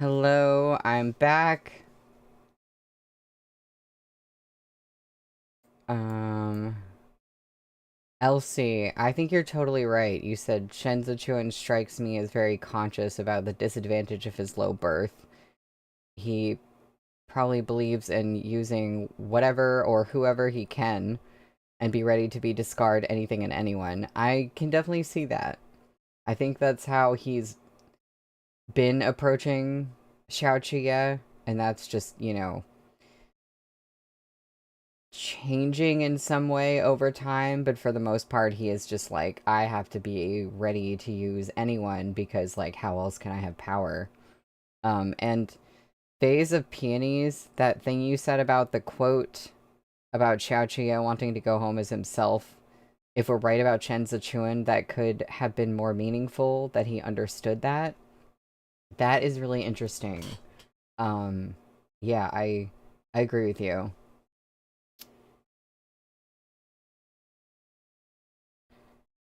Speaker 1: Hello, I'm back. Elsie, I think you're totally right. You said Shen Zichuan strikes me as very conscious about the disadvantage of his low birth. He probably believes in using whatever or whoever he can and be ready to be discard anything and anyone. I can definitely see that. I think that's how he's been approaching Xiao Qie, and that's just, changing in some way over time, but for the most part, he is just like, I have to be ready to use anyone because, like, how else can I have power? And Phase of Peonies, that thing you said about the quote about Xiao Qie wanting to go home as himself, if we're right about Chen Zichuan, that could have been more meaningful, that he understood that. That is really interesting. Yeah, I agree with you.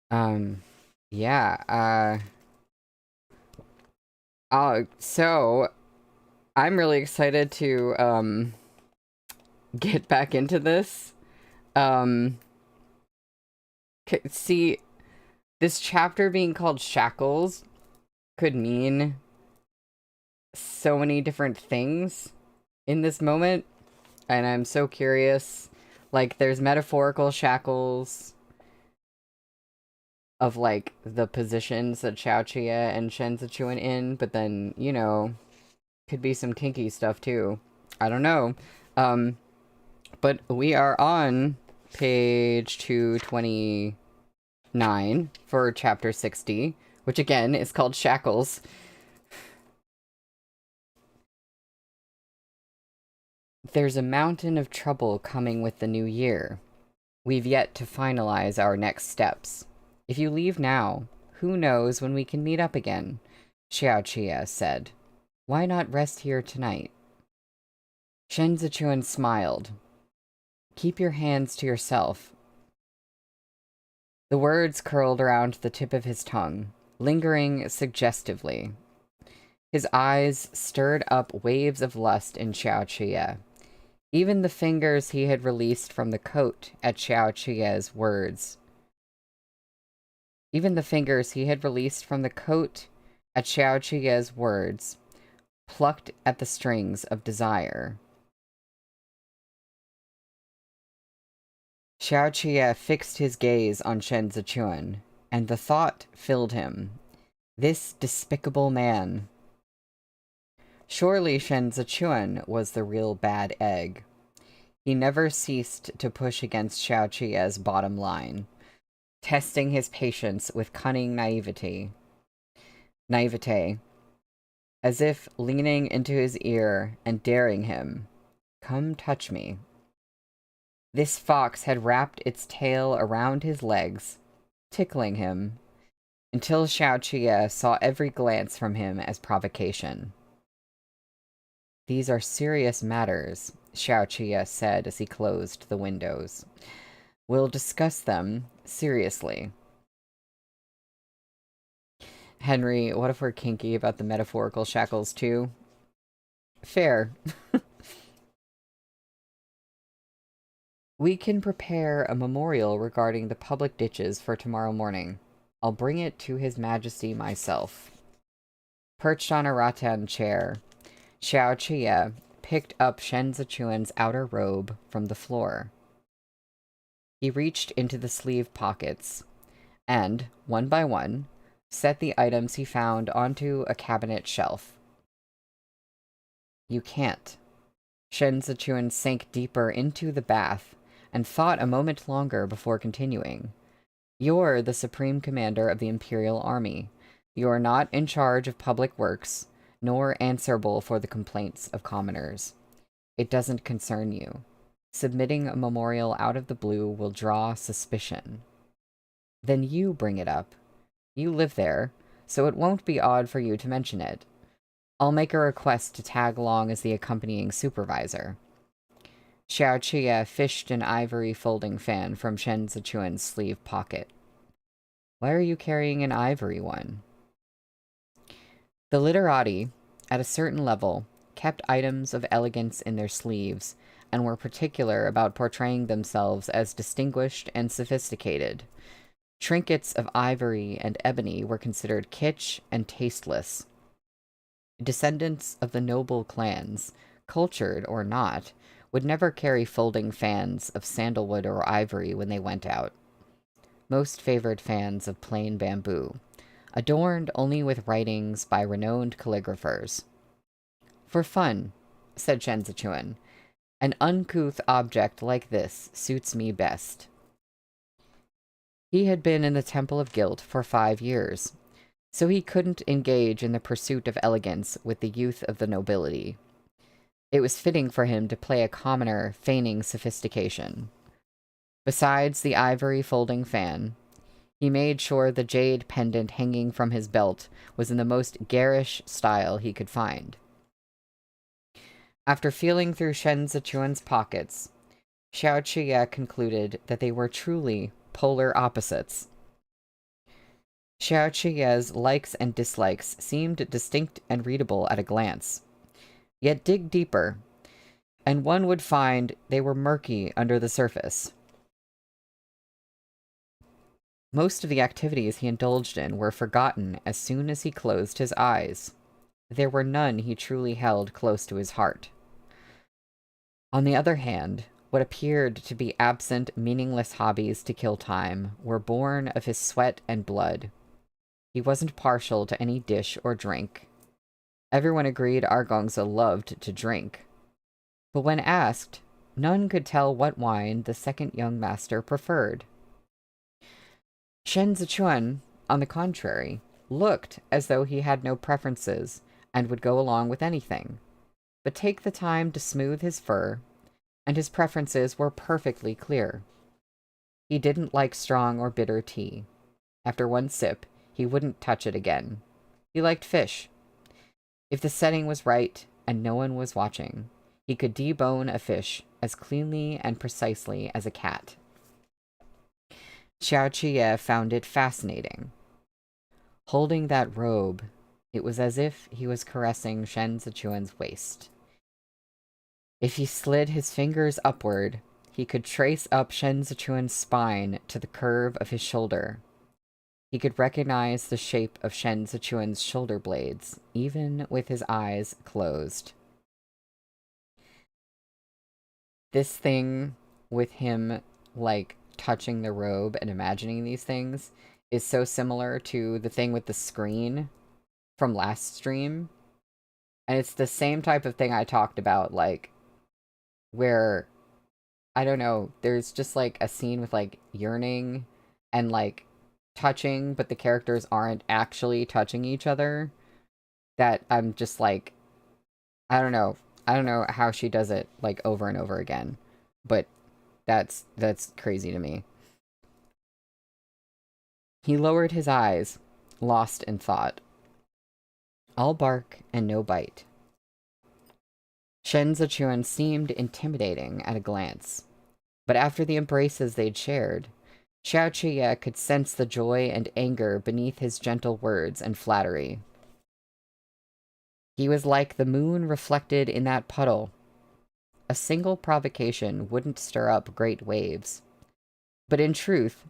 Speaker 1: Um, yeah, so I'm really excited to get back into this. Um, see, this chapter being called Shackles could mean so many different things in this moment, and I'm so curious. Like, there's metaphorical shackles of, like, the positions that Xiao Qie and Shen Zichuan in, but then, could be some kinky stuff too. I don't know. Um, but we are on page 229 for chapter 60, which again is called Shackles. There's a mountain of trouble coming with the new year. We've yet to finalize our next steps. If you leave now, who knows when we can meet up again? Xiao Qie said. Why not rest here tonight? Shen Zichuan smiled. Keep your hands to yourself. The words curled around the tip of his tongue, lingering suggestively. His eyes stirred up waves of lust in Xiao Qie. Even the fingers he had released from the coat at Xiao Qie's words. Even the fingers he had released from the coat at Xiao Qie's words plucked at the strings of desire. Xiao Qie fixed his gaze on Shen Zichuan, and the thought filled him. This despicable man. Surely Shen Zichuan was the real bad egg. He never ceased to push against Xiao Qie's bottom line, testing his patience with cunning naivete, as if leaning into his ear and daring him. Come touch me. This fox had wrapped its tail around his legs, tickling him, until Xiao Qie saw every glance from him as provocation. These are serious matters, Xiao Qie said as he closed the windows. We'll discuss them seriously. Henry, what if we're kinky about the metaphorical shackles too? Fair. We can prepare a memorial regarding the public ditches for tomorrow morning. I'll bring it to His Majesty myself. Perched on a rattan chair, Xiao Qie picked up Shen Zichuan's outer robe from the floor. He reached into the sleeve pockets and, one by one, set the items he found onto a cabinet shelf. You can't. Shen Zichuan sank deeper into the bath and thought a moment longer before continuing. You're the Supreme Commander of the Imperial Army. You're not in charge of public works, nor answerable for the complaints of commoners. It doesn't concern you. Submitting a memorial out of the blue will draw suspicion. Then you bring it up. You live there, so it won't be odd for you to mention it. I'll make a request to tag along as the accompanying supervisor. Xiao Qie fished an ivory folding fan from Shen Zichuan's sleeve pocket. Why are you carrying an ivory one? The literati, at a certain level, kept items of elegance in their sleeves and were particular about portraying themselves as distinguished and sophisticated. Trinkets of ivory and ebony were considered kitsch and tasteless. Descendants of the noble clans, cultured or not, would never carry folding fans of sandalwood or ivory when they went out. Most favored fans of plain bamboo, adorned only with writings by renowned calligraphers. For fun, said Shen Zichuan, an uncouth object like this suits me best. He had been in the Temple of Guilt for 5 years, so he couldn't engage in the pursuit of elegance with the youth of the nobility. It was fitting for him to play a commoner feigning sophistication. Besides the ivory folding fan, he made sure the jade pendant hanging from his belt was in the most garish style he could find. After feeling through Shen Zichuan's pockets, Xiao Qiye concluded that they were truly polar opposites. Xiao Qiye's likes and dislikes seemed distinct and readable at a glance. Yet dig deeper, and one would find they were murky under the surface. Most of the activities he indulged in were forgotten as soon as he closed his eyes. There were none he truly held close to his heart. On the other hand, what appeared to be absent, meaningless hobbies to kill time were born of his sweat and blood. He wasn't partial to any dish or drink. Everyone agreed Argongza loved to drink. But when asked, none could tell what wine the second young master preferred. Shen Zichuan, on the contrary, looked as though he had no preferences and would go along with anything. But take the time to smooth his fur, and his preferences were perfectly clear. He didn't like strong or bitter tea. After one sip, he wouldn't touch it again. He liked fish. If the setting was right and no one was watching, he could debone a fish as cleanly and precisely as a cat. Xiao Qiye found it fascinating. Holding that robe, it was as if he was caressing Shen Zichuan's waist. If he slid his fingers upward, he could trace up Shen Zichuan's spine to the curve of his shoulder. He could recognize the shape of Shen Zichuan's shoulder blades, even with his eyes closed. This thing with him, like, touching the robe and imagining these things is so similar to the thing with the screen from last stream. And it's the same type of thing I talked about, like, where, I don't know, there's just, like, a scene with, like, yearning and, like, touching, but the characters aren't actually touching each other. That I'm just, like, I don't know how she does it, like, over and over again. But that's crazy to me. He lowered his eyes, lost in thought. All bark and no bite. Shen Zichuan seemed intimidating at a glance, but after the embraces they'd shared, Xiao Qiye could sense the joy and anger beneath his gentle words and flattery. He was like the moon reflected in that puddle. A single provocation wouldn't stir up great waves. But in truth,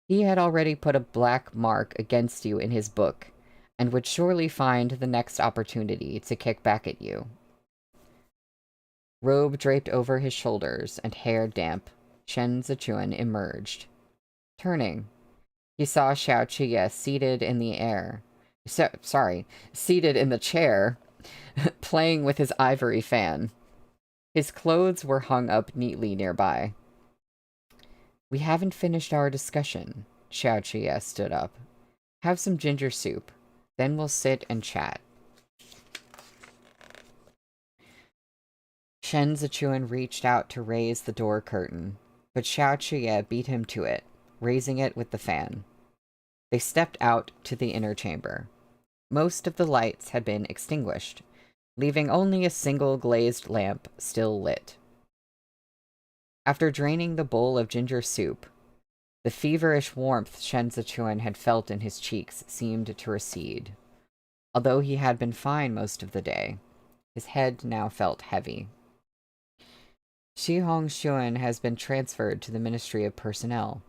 Speaker 1: he had already put a black mark against you in his book, and would surely find the next opportunity to kick back at you. Robe draped over his shoulders and hair damp, Shen Zichuan emerged. Turning, he saw Xiao Qiye seated in the chair, playing with his ivory fan. His clothes were hung up neatly nearby. We haven't finished our discussion. Xiao Qiye stood up. Have some ginger soup, then we'll sit and chat. Shen Zichuan reached out to raise the door curtain, but Xiao Qiye beat him to it, raising it with the fan. They stepped out to the inner chamber. Most of the lights had been extinguished, leaving only a single glazed lamp still lit. After draining the bowl of ginger soup, the feverish warmth Shen Zichuan had felt in his cheeks seemed to recede. Although he had been fine most of the day, his head now felt heavy. Shi Hongxuan has been transferred to the Ministry of Personnel.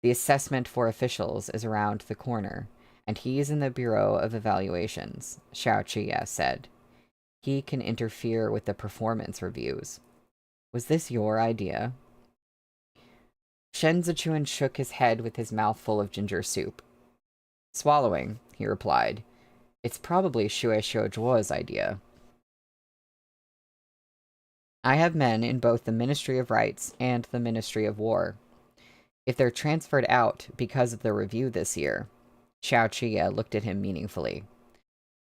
Speaker 1: The assessment for officials is around the corner, and he's in the Bureau of Evaluations, Xiao Chiya said. He can interfere with the performance reviews. Was this your idea? Shen Zichuan shook his head with his mouth full of ginger soup. Swallowing, he replied. It's probably Xue Xiuzhuo's idea. I have men in both the Ministry of Rights and the Ministry of War. If they're transferred out because of the review this year, Xiao Chiya looked at him meaningfully.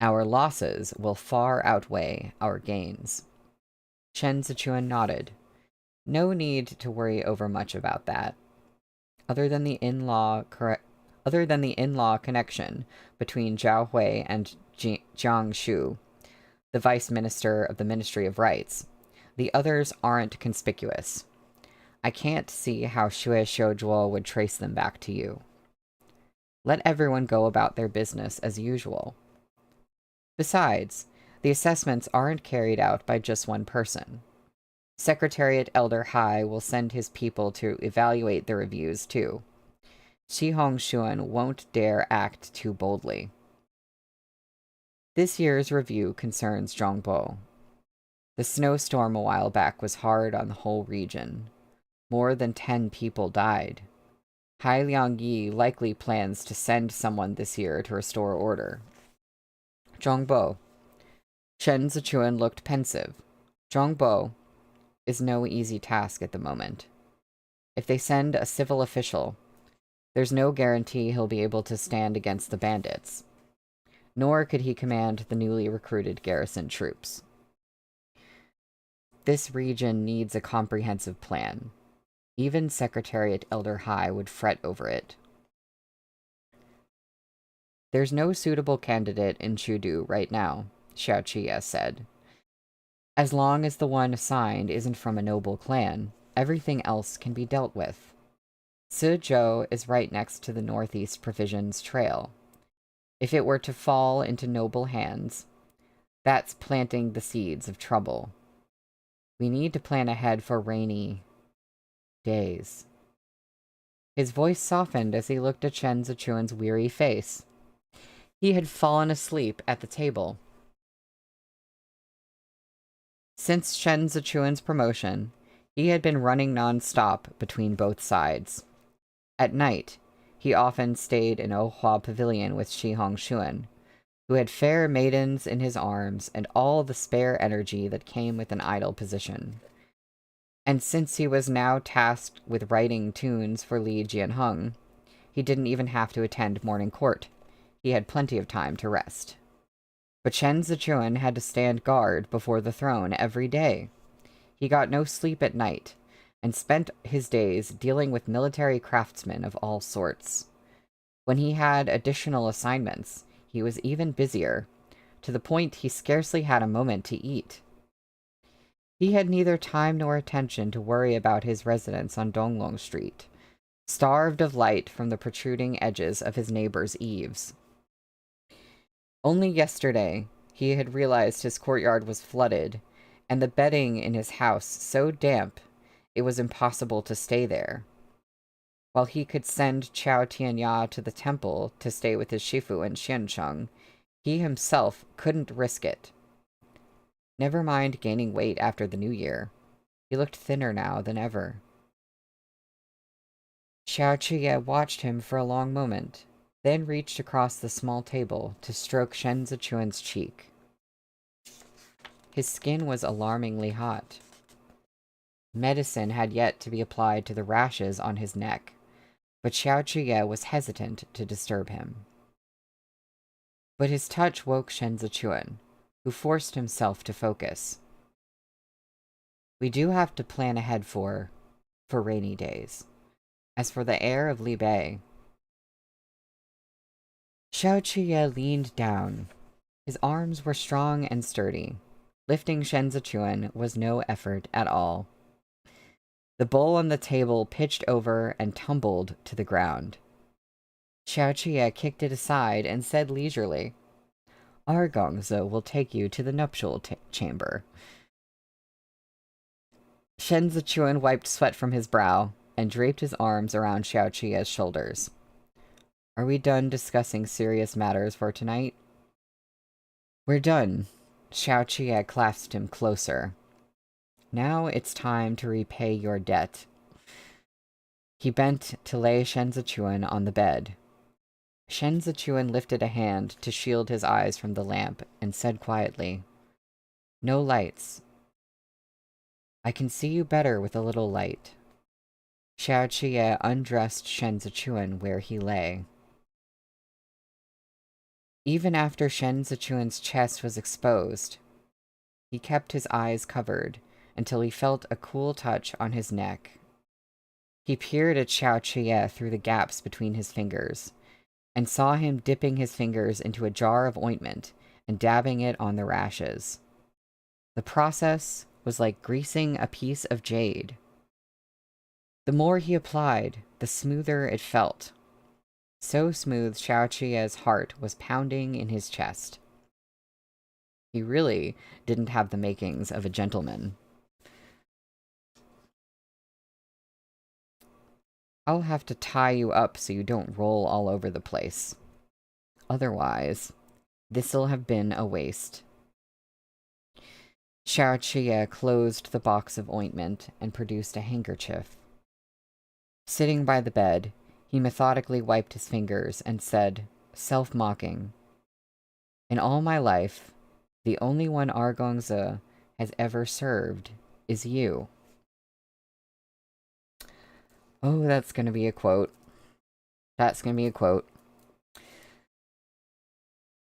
Speaker 1: Our losses will far outweigh our gains. Shen Zichuan nodded. No need to worry over much about that. Other than the in-law connection between Zhao Hui and Jiang Shu, the vice minister of the Ministry of Rights, the others aren't conspicuous. I can't see how Xue Xiuzhuo would trace them back to you. Let everyone go about their business as usual. Besides, the assessments aren't carried out by just one person. Secretariat Elder Hai will send his people to evaluate the reviews too. Shi Hongxuan won't dare act too boldly. This year's review concerns Zhongbo. The snowstorm a while back was hard on the whole region. More than 10 people died. Hai Liangyi likely plans to send someone this year to restore order. Zhongbo. Shen Zichuan looked pensive. Zhongbo is no easy task at the moment. If they send a civil official, there's no guarantee he'll be able to stand against the bandits. Nor could he command the newly recruited garrison troops. This region needs a comprehensive plan. Even Secretariat Elder Hai would fret over it. There's no suitable candidate in Chudu right now, Xiao Chiya said. As long as the one assigned isn't from a noble clan, everything else can be dealt with. Suzhou is right next to the Northeast Provisions Trail. If it were to fall into noble hands, that's planting the seeds of trouble. We need to plan ahead for rainy days. His voice softened as he looked at Shen Zichuan's weary face. He had fallen asleep at the table. Since Shen Zichuan's promotion, he had been running non-stop between both sides. At night, he often stayed in Ohua Pavilion with Shi Hongxuan, who had fair maidens in his arms and all the spare energy that came with an idle position. And since he was now tasked with writing tunes for Li Jianheng, he didn't even have to attend morning court. He had plenty of time to rest. But Shen Zichuan had to stand guard before the throne every day. He got no sleep at night, and spent his days dealing with military craftsmen of all sorts. When he had additional assignments, he was even busier, to the point he scarcely had a moment to eat. He had neither time nor attention to worry about his residence on Donglong Street, starved of light from the protruding edges of his neighbors' eaves. Only yesterday, he had realized his courtyard was flooded, and the bedding in his house so damp it was impossible to stay there. While he could send Chao Tianya to the temple to stay with his Shifu in Xiancheng, he himself couldn't risk it. Never mind gaining weight after the new year. He looked thinner now than ever. Xiao Chiya watched him for a long moment, then reached across the small table to stroke Shen Zichuan's cheek. His skin was alarmingly hot. Medicine had yet to be applied to the rashes on his neck, but Xiao Chiya was hesitant to disturb him. But his touch woke Shen Zichuan, who forced himself to focus. We do have to plan ahead for rainy days. As for the heir of Li Bei... Xiao Chiya leaned down. His arms were strong and sturdy. Lifting Shen Zichuan was no effort at all. The bowl on the table pitched over and tumbled to the ground. Xiao Chiya kicked it aside and said leisurely, Our Gongzo will take you to the nuptial chamber. Shen Zichuan wiped sweat from his brow and draped his arms around Xiao Qi's shoulders. Are we done discussing serious matters for tonight? We're done. Xiao Qie clasped him closer. Now it's time to repay your debt. He bent to lay Shen Zichuan on the bed. Shen Zichuan lifted a hand to shield his eyes from the lamp and said quietly, "No lights. I can see you better with a little light." Xiao Qie undressed Shen Zichuan where he lay. Even after Shen Zichuan's chest was exposed, he kept his eyes covered until he felt a cool touch on his neck. He peered at Xiao Qie through the gaps between his fingers, and saw him dipping his fingers into a jar of ointment and dabbing it on the rashes. The process was like greasing a piece of jade. The more he applied, the smoother it felt. So smooth Xiao Qie's heart was pounding in his chest. He really didn't have the makings of a gentleman. I'll have to tie you up so you don't roll all over the place. Otherwise, this'll have been a waste. Xiao Qie closed the box of ointment and produced a handkerchief. Sitting by the bed, he methodically wiped his fingers and said, self-mocking, "In all my life, the only one our Gongzi has ever served is you." Oh, that's going to be a quote. That's going to be a quote.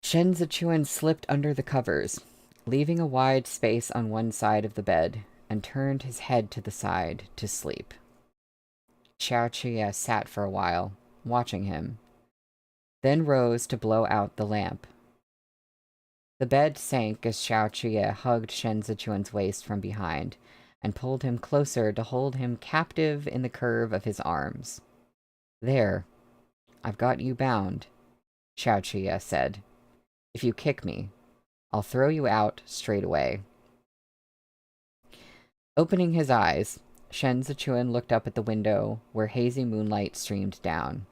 Speaker 1: Shen Zichuan slipped under the covers, leaving a wide space on one side of the bed, and turned his head to the side to sleep. Xiao Qie sat for a while, watching him, then rose to blow out the lamp. The bed sank as Xiao Qie hugged Shen Zichuan's waist from behind and pulled him closer to hold him captive in the curve of his arms. "There, I've got you bound," Xiao Qie said. "If you kick me, I'll throw you out straight away." Opening his eyes, Shen Zichuan looked up at the window where hazy moonlight streamed down.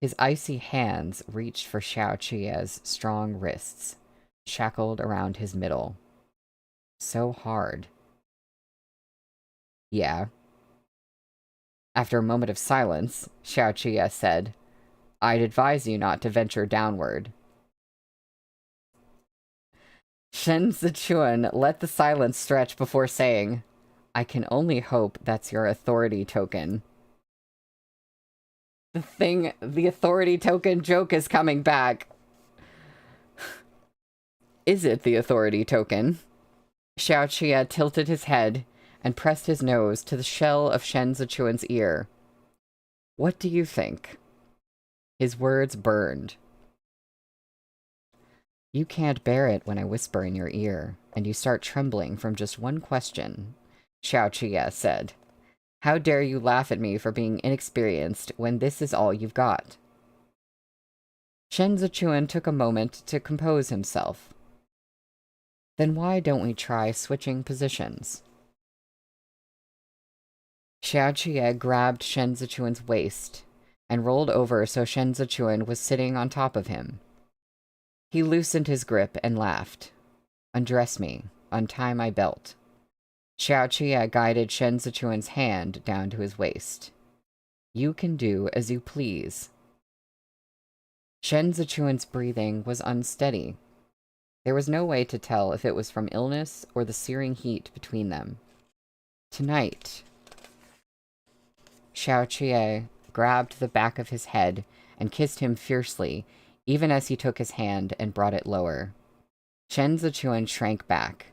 Speaker 1: His icy hands reached for Xiao Qie's strong wrists, shackled around his middle. So hard. "Yeah." After a moment of silence, Xiao Qie said, "I'd advise you not to venture downward." Shen Zichuan let the silence stretch before saying, "I can only hope that's your authority token." The authority token joke is coming back. Is it the authority token? Xiao Qie tilted his head and pressed his nose to the shell of Shen Zichuan's ear. "What do you think?" His words burned. "You can't bear it when I whisper in your ear, and you start trembling from just one question," Xiao Qie said. "How dare you laugh at me for being inexperienced when this is all you've got?" Shen Zichuan took a moment to compose himself. "Then why don't we try switching positions?" Xiao Qie grabbed Shen Zichuan's waist and rolled over so Shen Zichuan was sitting on top of him. He loosened his grip and laughed. "Undress me. Untie my belt." Xiao Qie guided Shen Zichuan's hand down to his waist. "You can do as you please." Shen Zichuan's breathing was unsteady. There was no way to tell if it was from illness or the searing heat between them. "Tonight." Xiao Qie grabbed the back of his head and kissed him fiercely, even as he took his hand and brought it lower. Shen Zichuan shrank back.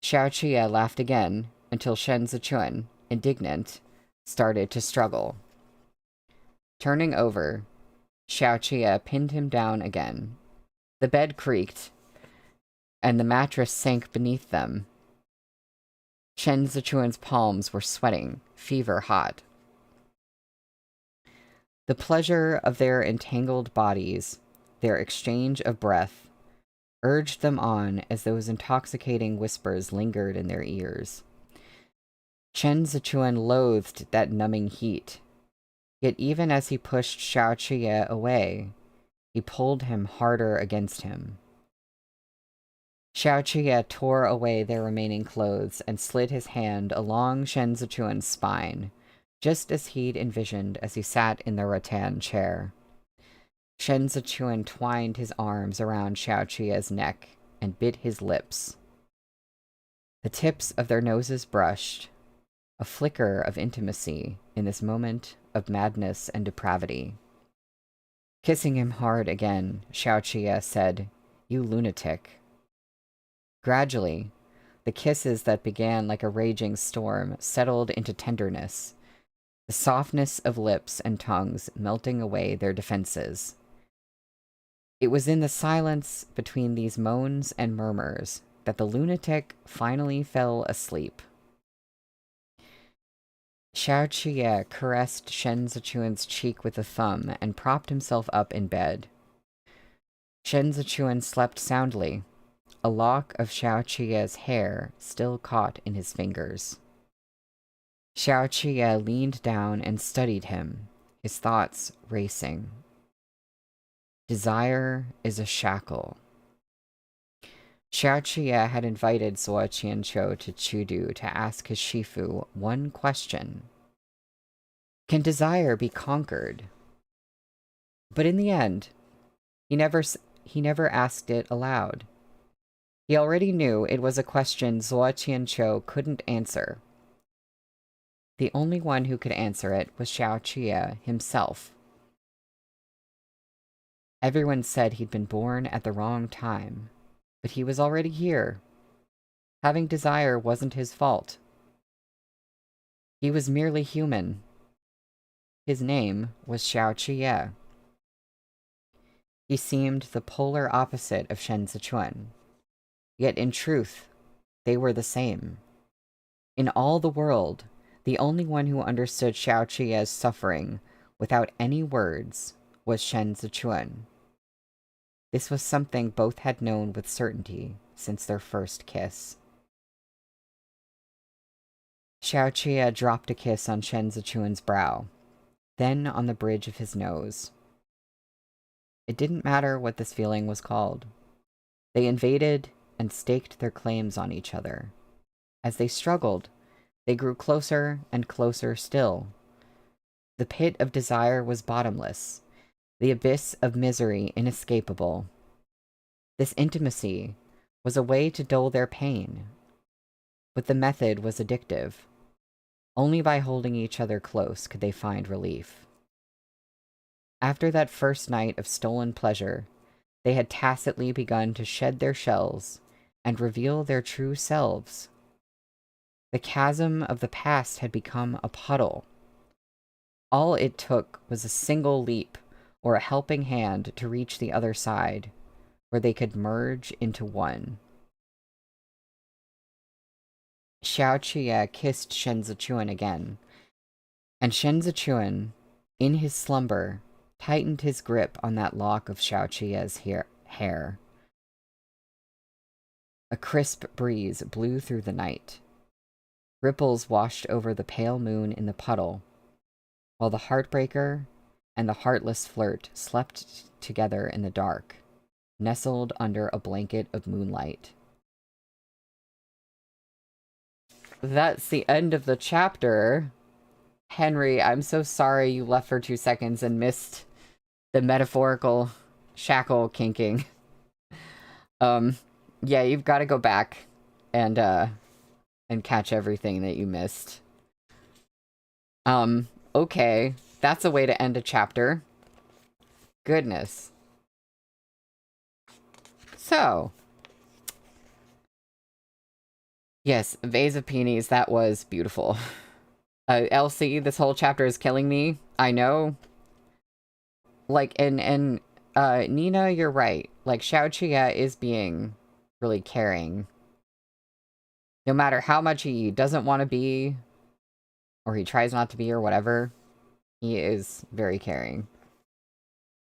Speaker 1: Xiao Qie laughed again until Shen Zichuan, indignant, started to struggle. Turning over, Xiao Qie pinned him down again. The bed creaked, and the mattress sank beneath them. Shen Zichuan's palms were sweating, fever hot. The pleasure of their entangled bodies, their exchange of breath, urged them on as those intoxicating whispers lingered in their ears. Chen Zichuan loathed that numbing heat, yet even as he pushed Xiao Qiye away, he pulled him harder against him. Xiao Qiye tore away their remaining clothes and slid his hand along Shen Zichuan's spine, just as he'd envisioned as he sat in the rattan chair. Shen Zichuan twined his arms around Xiao Qiye's neck and bit his lips. The tips of their noses brushed, a flicker of intimacy in this moment of madness and depravity. Kissing him hard again, Xiao Qiye said, "You lunatic." Gradually, the kisses that began like a raging storm settled into tenderness, the softness of lips and tongues melting away their defenses. It was in the silence between these moans and murmurs that the lunatic finally fell asleep. Xiao Qiye caressed Shen Zichuan's cheek with a thumb and propped himself up in bed. Shen Zichuan slept soundly, a lock of Xiao Qiye's hair still caught in his fingers. Xiao Qiye leaned down and studied him, his thoughts racing. Desire is a shackle. Xiao Qiye had invited Zuo Qianqiu to Chudu to ask his Shifu one question. Can desire be conquered? But in the end, he never asked it aloud. He already knew it was a question Zuo Qianqiu couldn't answer. The only one who could answer it was Xiao Qiye himself. Everyone said he'd been born at the wrong time, but he was already here. Having desire wasn't his fault. He was merely human. His name was Xiao Qiye. He seemed the polar opposite of Shen Zichuan. Yet in truth, they were the same. In all the world, the only one who understood Xiao Qiye's suffering without any words was Shen Zichuan. This was something both had known with certainty since their first kiss. Xiao Qiye dropped a kiss on Shen Zichuan's brow, then on the bridge of his nose. It didn't matter what this feeling was called. They invaded and staked their claims on each other. As they struggled, they grew closer and closer still. The pit of desire was bottomless, the abyss of misery inescapable. This intimacy was a way to dull their pain, but the method was addictive. Only by holding each other close could they find relief. After that first night of stolen pleasure, they had tacitly begun to shed their shells and reveal their true selves. The chasm of the past had become a puddle. All it took was a single leap or a helping hand to reach the other side, where they could merge into one. Xiao Qiye kissed Shen Zichuan again, and Shen Zichuan, in his slumber, tightened his grip on that lock of Xiao Qiye's hair. A crisp breeze blew through the night. Ripples washed over the pale moon in the puddle, while the heartbreaker and the heartless flirt slept together in the dark, nestled under a blanket of moonlight. That's the end of the chapter. Henry, I'm so sorry you left for 2 seconds and missed the metaphorical shackle kinking. Yeah, you've got to go back and catch everything that you missed. Okay. That's a way to end a chapter. Goodness. So. Yes, vase of peonies, that was beautiful. Elsie, this whole chapter is killing me. I know. Like, and Nina, you're right. Like, Xiao Qiye is being really caring. No matter how much he doesn't want to be, or he tries not to be, or whatever, he is very caring.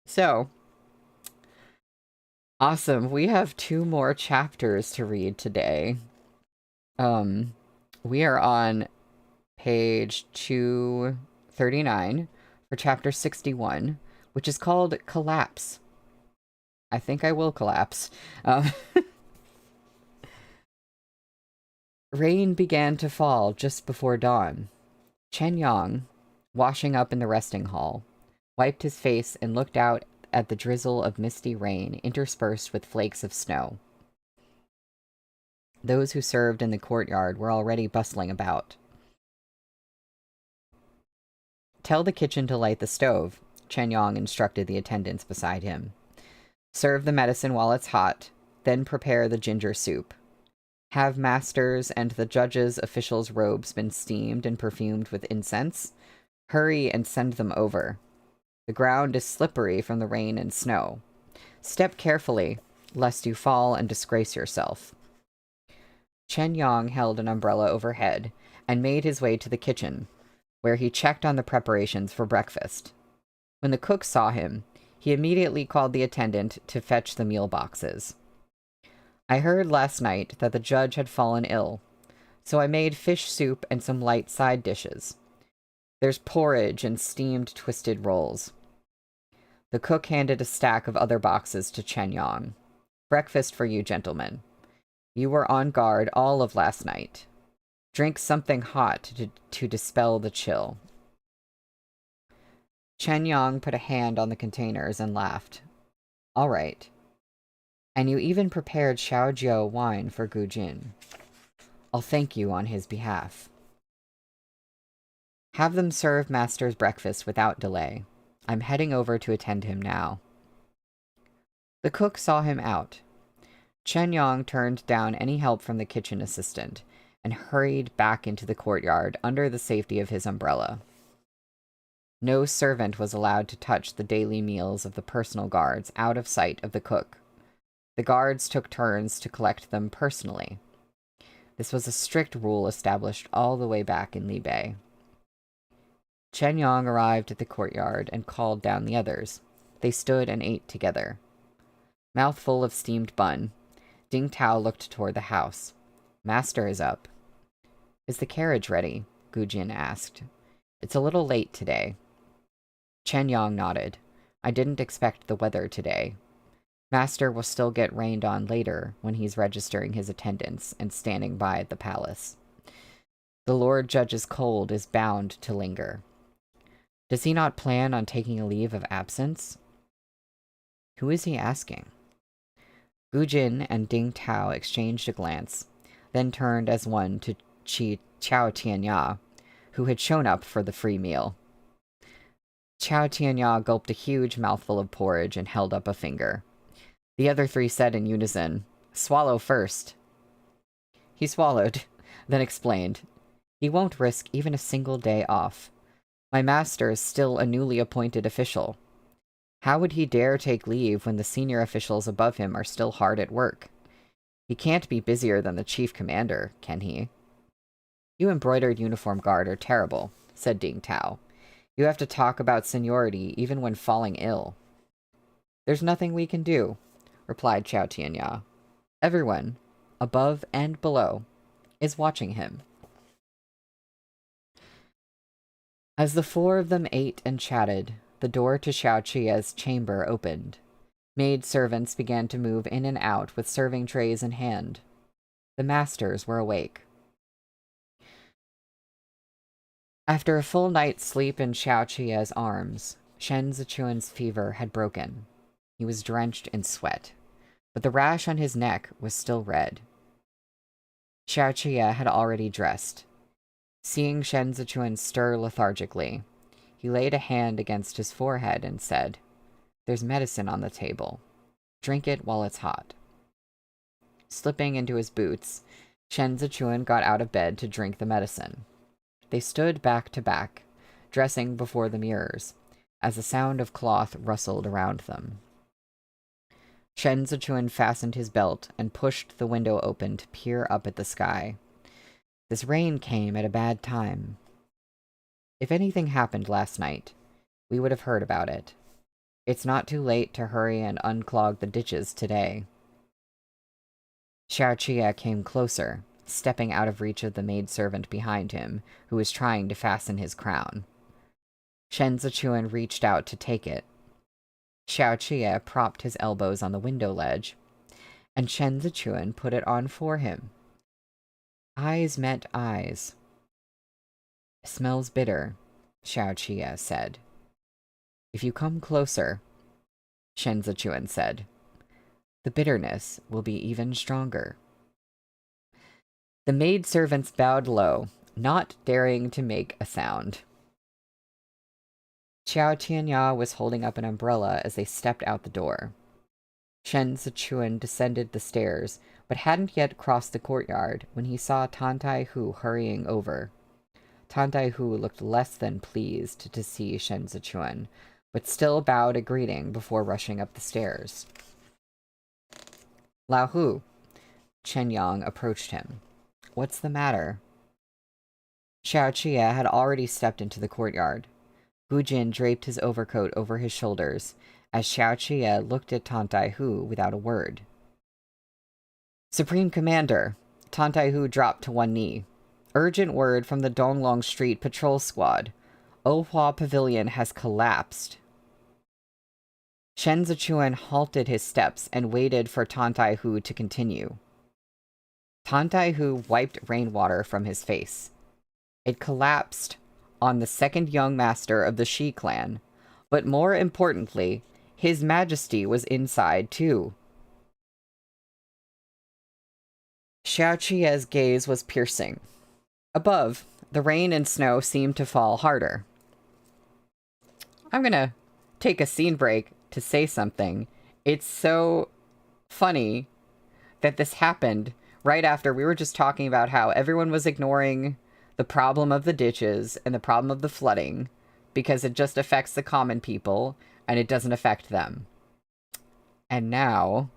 Speaker 1: So, Awesome. We have 2 more chapters to read today. We are on page 239 for chapter 61, which is called Collapse. I think I will collapse. Rain began to fall just before dawn. Chen Yang, washing up in the resting hall, wiped his face and looked out at the drizzle of misty rain interspersed with flakes of snow. Those who served in the courtyard were already bustling about. Tell the kitchen to light the stove, Chen Yang instructed the attendants beside him. Serve the medicine while it's hot, then prepare the ginger soup. Have masters and the judges' officials' robes been steamed and perfumed with incense? Hurry and send them over. The ground is slippery from the rain and snow. Step carefully, lest you fall and disgrace yourself. Chen Yang held an umbrella overhead and made his way to the kitchen, where he checked on the preparations for breakfast. When the cook saw him, he immediately called the attendant to fetch the meal boxes. I heard last night that the judge had fallen ill, so I made fish soup and some light side dishes. There's porridge and steamed twisted rolls. The cook handed a stack of other boxes to Chen Yang. Breakfast for you, gentlemen. You were on guard all of last night. Drink something hot to dispel the chill. Chen Yang put a hand on the containers and laughed. All right. And you even prepared Xiaojiu wine for Gu Jin. I'll thank you on his behalf. Have them serve Master's breakfast without delay. I'm heading over to attend him now. The cook saw him out. Chen Yang turned down any help from the kitchen assistant and hurried back into the courtyard under the safety of his umbrella. No servant was allowed to touch the daily meals of the personal guards out of sight of the cook. The guards took turns to collect them personally. This was a strict rule established all the way back in Libei. Chen Yang arrived at the courtyard and called down the others. They stood and ate together. Mouthful of steamed bun, Ding Tao looked toward the house. Master is up. Is the carriage ready? Gu Jin asked. It's a little late today. Chen Yang nodded. I didn't expect the weather today. Master will still get rained on later when he's registering his attendance and standing by at the palace. The Lord Judge's cold is bound to linger. Does he not plan on taking a leave of absence? Who is he asking? Gu Jin and Ding Tao exchanged a glance, then turned as one to Chao Tianya, who had shown up for the free meal. Chao Tianya gulped a huge mouthful of porridge and held up a finger. The other 3 said in unison, Swallow first. He swallowed, then explained, He won't risk even a single day off. My master is still a newly appointed official. How would he dare take leave when the senior officials above him are still hard at work? He can't be busier than the chief commander, can he? You embroidered uniform guard are terrible, said Ding Tao. You have to talk about seniority even when falling ill. There's nothing we can do, replied Chao Tianya. Everyone, above and below, is watching him. As the 4 of them ate and chatted, the door to Xiao Chia's chamber opened. Maid servants began to move in and out with serving trays in hand. The masters were awake. After a full night's sleep in Xiao Chia's arms, Shen Zichuan's fever had broken. He was drenched in sweat, but the rash on his neck was still red. Xiao Chia had already dressed. Seeing Shen Zichuan stir lethargically, he laid a hand against his forehead and said, There's medicine on the table. Drink it while it's hot. Slipping into his boots, Shen Zichuan got out of bed to drink the medicine. They stood back to back, dressing before the mirrors, as the sound of cloth rustled around them. Shen Zichuan fastened his belt and pushed the window open to peer up at the sky. This rain came at a bad time. If anything happened last night, we would have heard about it. It's not too late to hurry and unclog the ditches today. Xiaoqia came closer, stepping out of reach of the maidservant behind him, who was trying to fasten his crown. Shen Zichuan reached out to take it. Xiaoqia propped his elbows on the window ledge, and Shen Zichuan put it on for him. Eyes met eyes. Smells bitter, Xiaoqia said. If you come closer, Shen Zichuan said, the bitterness will be even stronger. The maidservants bowed low, not daring to make a sound. Xiao Tianya was holding up an umbrella as they stepped out the door. Shen Zichuan descended the stairs, but hadn't yet crossed the courtyard when he saw Tantai Hu hurrying over. Tantai Hu looked less than pleased to see Shen Zichuan, but still bowed a greeting before rushing up the stairs. Lao Hu, Chen Yang approached him. What's the matter? Xiao Qia had already stepped into the courtyard. Gu Jin draped his overcoat over his shoulders, as Xiao Qia looked at Tantai Hu without a word. Supreme Commander, Tantai Hu dropped to one knee. Urgent word from the Donglong Street Patrol Squad. Ohua Pavilion has collapsed. Shen Zichuan halted his steps and waited for Tantai Hu to continue. Tantai Hu wiped rainwater from his face. It collapsed on the second young master of the Shi clan, but more importantly, His Majesty was inside too. Xiaoqia's gaze was piercing. Above, the rain and snow seemed to fall harder. I'm gonna take a scene break to say something. It's so funny that this happened right after we were just talking about how everyone was ignoring the problem of the ditches and the problem of the flooding because it just affects the common people and it doesn't affect them. And now,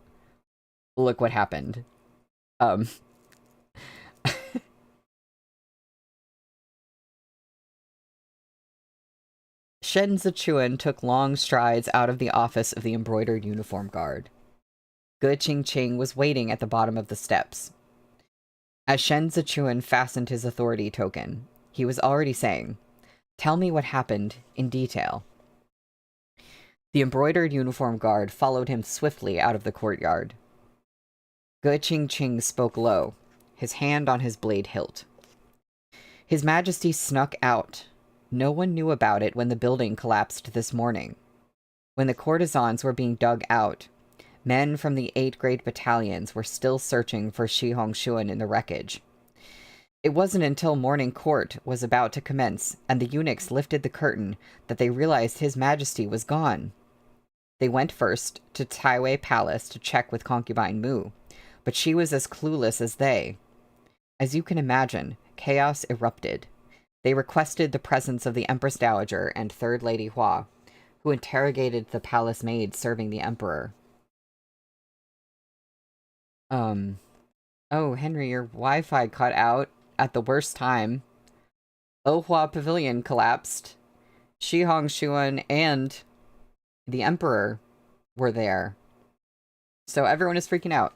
Speaker 1: look what happened. Shen Zichuan took long strides out of the office of the embroidered uniform guard. Ge Qingqing was waiting at the bottom of the steps. As Shen Zichuan fastened his authority token, he was already saying, "Tell me what happened in detail." The embroidered uniform guard followed him swiftly out of the courtyard. Ge Qingqing spoke low, his hand on his blade hilt. His Majesty snuck out. No one knew about it when the building collapsed this morning. When the courtesans were being dug out, men from the 8 great battalions were still searching for Shi Hongshuan in the wreckage. It wasn't until morning court was about to commence and the eunuchs lifted the curtain that they realized His Majesty was gone. They went first to Taiwei Palace to check with concubine Mu, but she was as clueless as they. As you can imagine, chaos erupted. They requested the presence of the Empress Dowager and Third Lady Hua, who interrogated the palace maid serving the Emperor. Oh, Henry, your Wi-Fi cut out at the worst time. Ohua Pavilion collapsed. Shi Hongshuan and the Emperor were there. So everyone is freaking out.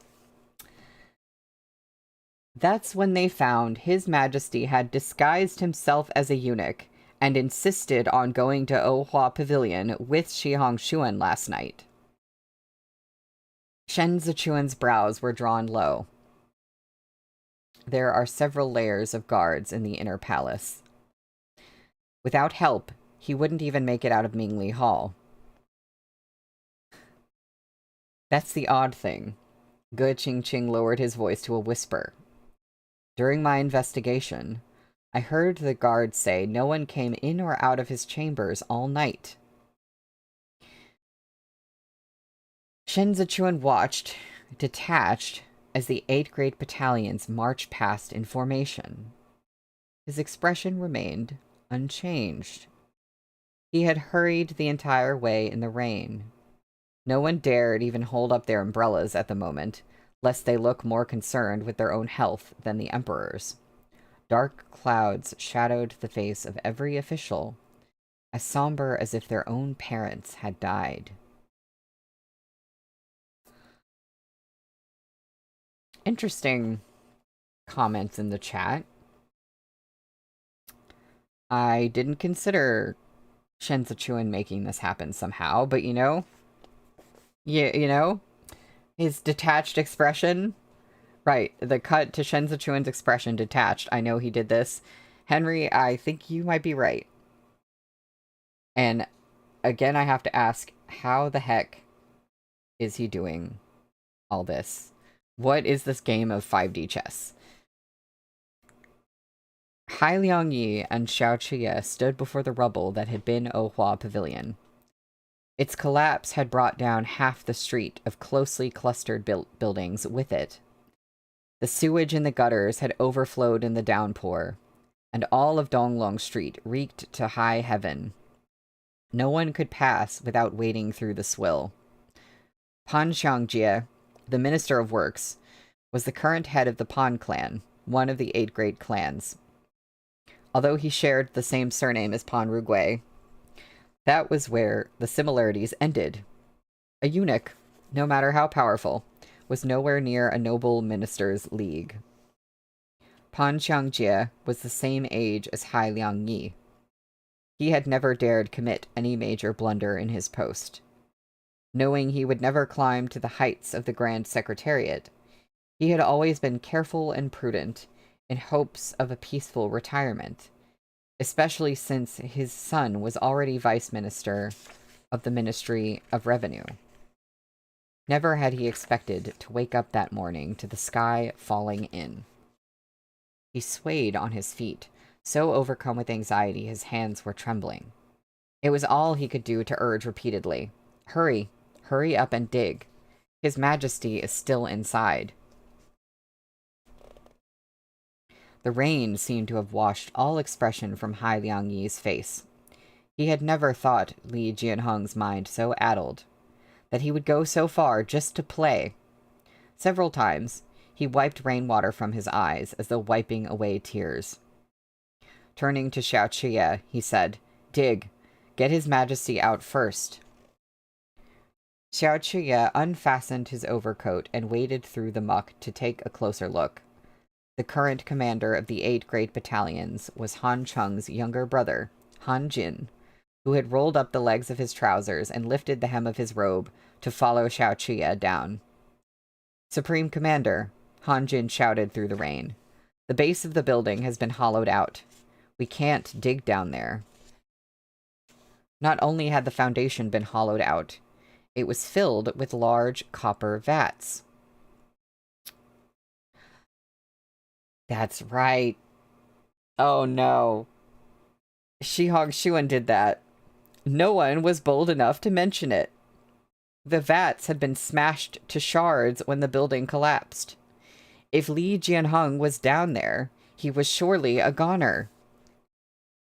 Speaker 1: That's when they found His Majesty had disguised himself as a eunuch and insisted on going to Ohua Pavilion with Shi Hongshuan last night. Shen Zichuan's brows were drawn low. There are several layers of guards in the inner palace. Without help, he wouldn't even make it out of Mingli Hall. That's the odd thing. Ge Qingqing lowered his voice to a whisper. During my investigation, I heard the guards say no one came in or out of his chambers all night. Shen Zichuan watched, detached, as the 8 great battalions marched past in formation. His expression remained unchanged. He had hurried the entire way in the rain. No one dared even hold up their umbrellas at the moment, lest they look more concerned with their own health than the Emperor's. Dark clouds shadowed the face of every official, as somber as if their own parents had died. interesting comments in the chat. I didn't consider Shen Zichuan making this happen somehow, but you know, his detached expression. Right, the cut to Shen Zichuan's expression detached. I know he did this. Henry, I think you might be right. And again, I have to ask, how the heck is he doing all this? What is this game of 5D chess? Hai Liangyi and Xiao Qiye stood before the rubble that had been Ohua Pavilion. Its collapse had brought down half the street of closely clustered buildings with it. The sewage in the gutters had overflowed in the downpour, and all of Donglong Street reeked to high heaven. No one could pass without wading through the swill. Pan Xiangjie, the Minister of Works, was the current head of the Pan clan, one of the 8 great clans. Although he shared the same surname as Pan Rugui, that was where the similarities ended. A eunuch, no matter how powerful, was nowhere near a noble minister's league. Pan Xiangjie was the same age as Hai Liangyi. He had never dared commit any major blunder in his post. Knowing he would never climb to the heights of the Grand Secretariat, he had always been careful and prudent in hopes of a peaceful retirement, especially since his son was already Vice Minister of the Ministry of Revenue. Never had he expected to wake up that morning to the sky falling in. He swayed on his feet, so overcome with anxiety his hands were trembling. It was all he could do to urge repeatedly, "Hurry, hurry up and dig. His Majesty is still inside." The rain seemed to have washed all expression from Hai Liangyi's face. He had never thought Li Jianheng's mind so addled, that he would go so far just to play. Several times, he wiped rainwater from his eyes as though wiping away tears. Turning to Xiao Qiye, he said, "Dig. Get His Majesty out first." Xiao Qiye unfastened his overcoat and waded through the muck to take a closer look. The current commander of the 8 great battalions was Han Cheng's younger brother, Han Jin, who had rolled up the legs of his trousers and lifted the hem of his robe to follow Xiao Qiye down. "Supreme Commander," Han Jin shouted through the rain, "the base of the building has been hollowed out. We can't dig down there." Not only had the foundation been hollowed out, it was filled with large copper vats. That's right. Oh no. Shi Hongshuan did that. No one was bold enough to mention it. The vats had been smashed to shards when the building collapsed. If Li Jianheng was down there, he was surely a goner.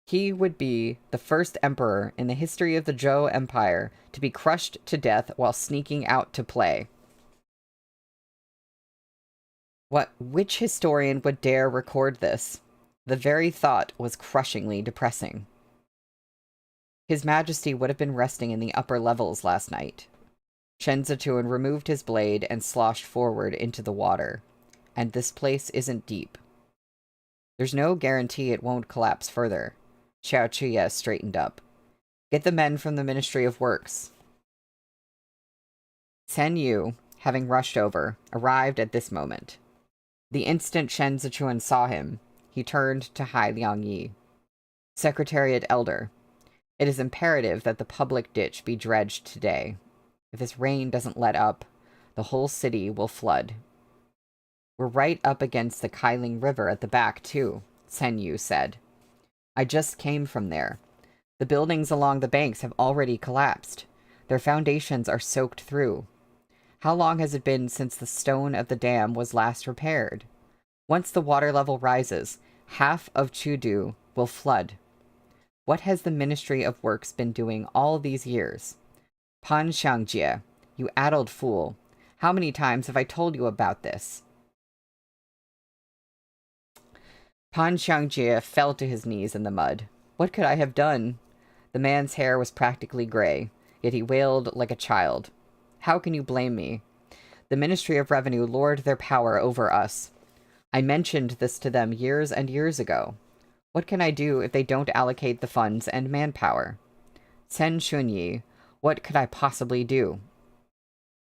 Speaker 1: He would be the first emperor in the history of the Zhou Empire to be crushed to death while sneaking out to play. Which historian would dare record this? The very thought was crushingly depressing. His Majesty would have been resting in the upper levels last night. Shen Zichuan removed his blade and sloshed forward into the water. And this place isn't deep. There's no guarantee it won't collapse further. Xiao Qiye straightened up. "Get the men from the Ministry of Works." Sen Yu, having rushed over, arrived at this moment. The instant Shen Zichuan saw him, he turned to Hai Liangyi. "Secretariat Elder, it is imperative that the public ditch be dredged today. If this rain doesn't let up, the whole city will flood." "We're right up against the Kailing River at the back, too," Sen Yu said. "I just came from there. The buildings along the banks have already collapsed. Their foundations are soaked through. How long has it been since the stone of the dam was last repaired? Once the water level rises, half of Chudu will flood. What has the Ministry of Works been doing all these years? Pan Xiangjie, you addled fool. How many times have I told you about this?" Pan Xiangjie fell to his knees in the mud. "What could I have done?" The man's hair was practically gray, yet he wailed like a child. "How can you blame me? The Ministry of Revenue lord their power over us. I mentioned this to them years and years ago. What can I do if they don't allocate the funds and manpower? Sen Shunyi, what could I possibly do?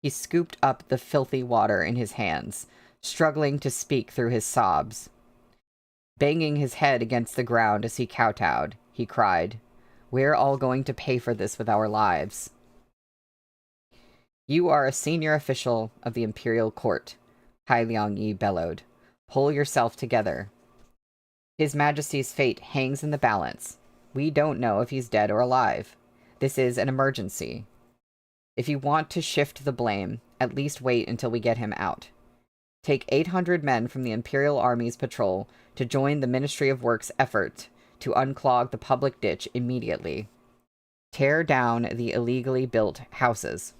Speaker 1: He scooped up the filthy water in his hands, struggling to speak through his sobs. Banging his head against the ground as he kowtowed, he cried, "We're all going to pay for this with our lives." You are a senior official of the Imperial Court, Hai Liangyi bellowed. Pull yourself together. His Majesty's fate hangs in the balance. We don't know if he's dead or alive. This is an emergency. If you want to shift the blame, at least wait until we get him out. Take 800 men from the Imperial Army's patrol to join the Ministry of Works' effort to unclog the public ditch immediately. Tear down the illegally built houses.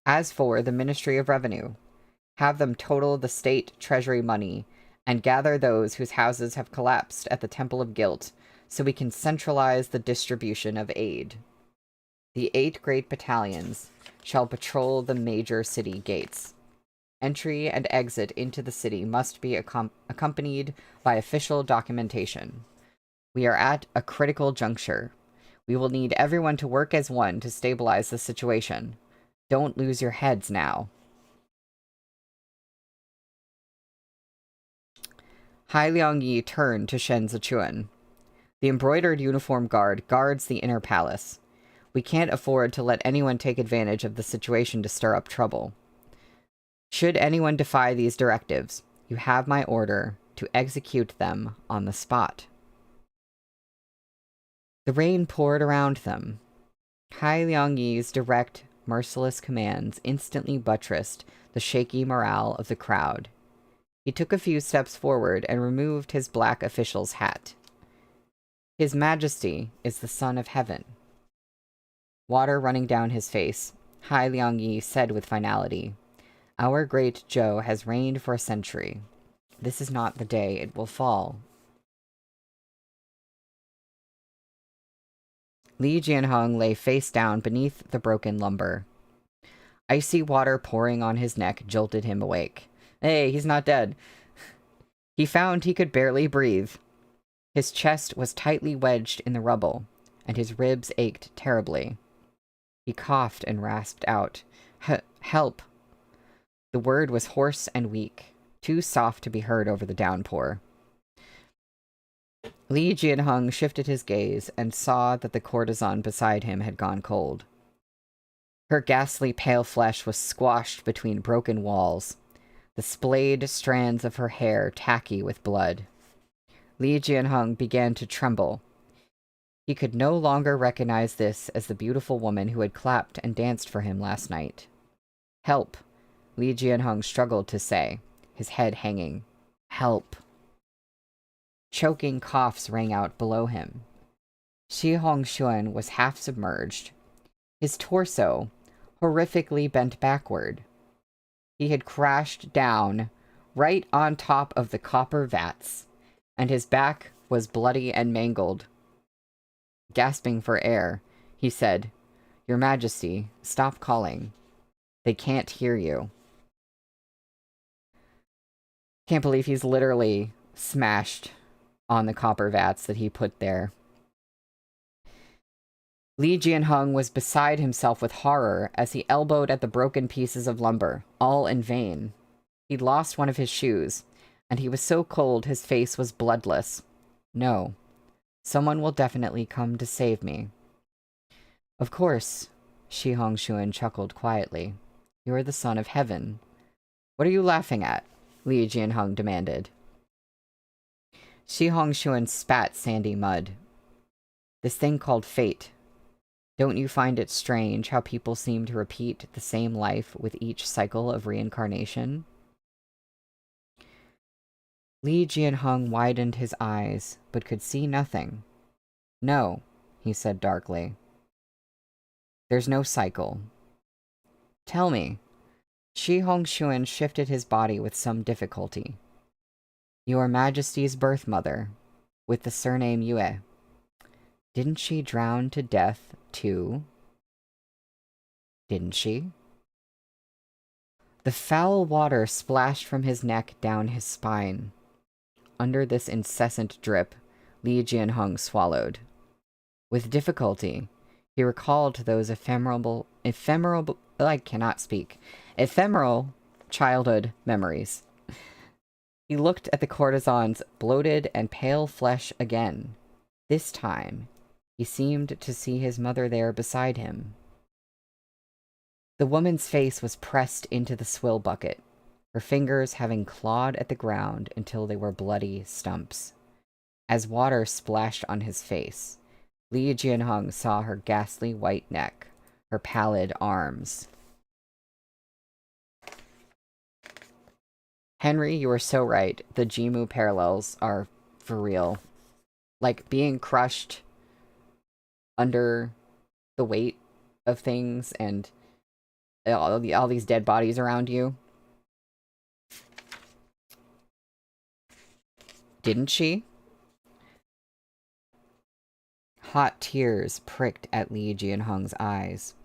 Speaker 1: As for the Ministry of Revenue, have them total the state treasury money and gather those whose houses have collapsed at the Temple of Guilt so we can centralize the distribution of aid. The 8 great battalions shall patrol the major city gates. Entry and exit into the city must be accompanied by official documentation. We are at a critical juncture. We will need everyone to work as one to stabilize the situation. Don't lose your heads now. Hai Liangyi turned to Shen Zichuan. The embroidered uniform guard guards the inner palace. We can't afford to let anyone take advantage of the situation to stir up trouble. Should anyone defy these directives, you have my order to execute them on the spot. The rain poured around them. Hai Liangyi's direct, merciless commands instantly buttressed the shaky morale of the crowd. He took a few steps forward and removed his black official's hat. His Majesty is the Son of Heaven. Water running down his face, Hai Liangyi said with finality, Our great Zhou has reigned for a century. This is not the day it will fall. Li Jianheng lay face down beneath the broken lumber. Icy water pouring on his neck jolted him awake. Hey, he's not dead. He found he could barely breathe. His chest was tightly wedged in the rubble, and his ribs ached terribly. He coughed and rasped out, "Help!" The word was hoarse and weak, too soft to be heard over the downpour. Li Jianheng shifted his gaze and saw that the courtesan beside him had gone cold. Her ghastly pale flesh was squashed between broken walls, the splayed strands of her hair tacky with blood. Li Jianheng began to tremble. He could no longer recognize this as the beautiful woman who had clapped and danced for him last night. "Help," Li Jianheng struggled to say, his head hanging. "Help." Choking coughs rang out below him. Shi Hongxuan was half submerged, his torso horrifically bent backward. He had crashed down right on top of the copper vats, and his back was bloody and mangled. Gasping for air, he said, "Your Majesty, stop calling. They can't hear you." Can't believe he's literally smashed on the copper vats that he put there. Li Jianheng was beside himself with horror as he elbowed at the broken pieces of lumber, all in vain. He'd lost one of his shoes, and he was so cold his face was bloodless. No. Someone will definitely come to save me. Of course, Shi Hongxuan chuckled quietly. You're the Son of Heaven. What are you laughing at? Li Jianheng demanded. Shi Hongxuan spat sandy mud. This thing called fate. Don't you find it strange how people seem to repeat the same life with each cycle of reincarnation? Li Jianheng widened his eyes, but could see nothing. No, he said darkly. There's no cycle. Tell me. Shi Hongxuan shifted his body with some difficulty. Your Majesty's birth mother, with the surname Yue. Didn't she drown to death, too? Didn't she? The foul water splashed from his neck down his spine. Under this incessant drip, Li Jianheng swallowed. With difficulty, he recalled those ephemeral childhood memories. He looked at the courtesan's bloated and pale flesh again. This time, he seemed to see his mother there beside him. The woman's face was pressed into the swill bucket, her fingers having clawed at the ground until they were bloody stumps. As water splashed on his face, Li Jianheng saw her ghastly white neck, her pallid arms. Henry, you are so right. The Jimu parallels are for real. Like, being crushed under the weight of things and all these dead bodies around you. Didn't she? Hot tears pricked at Li Jianheng's eyes.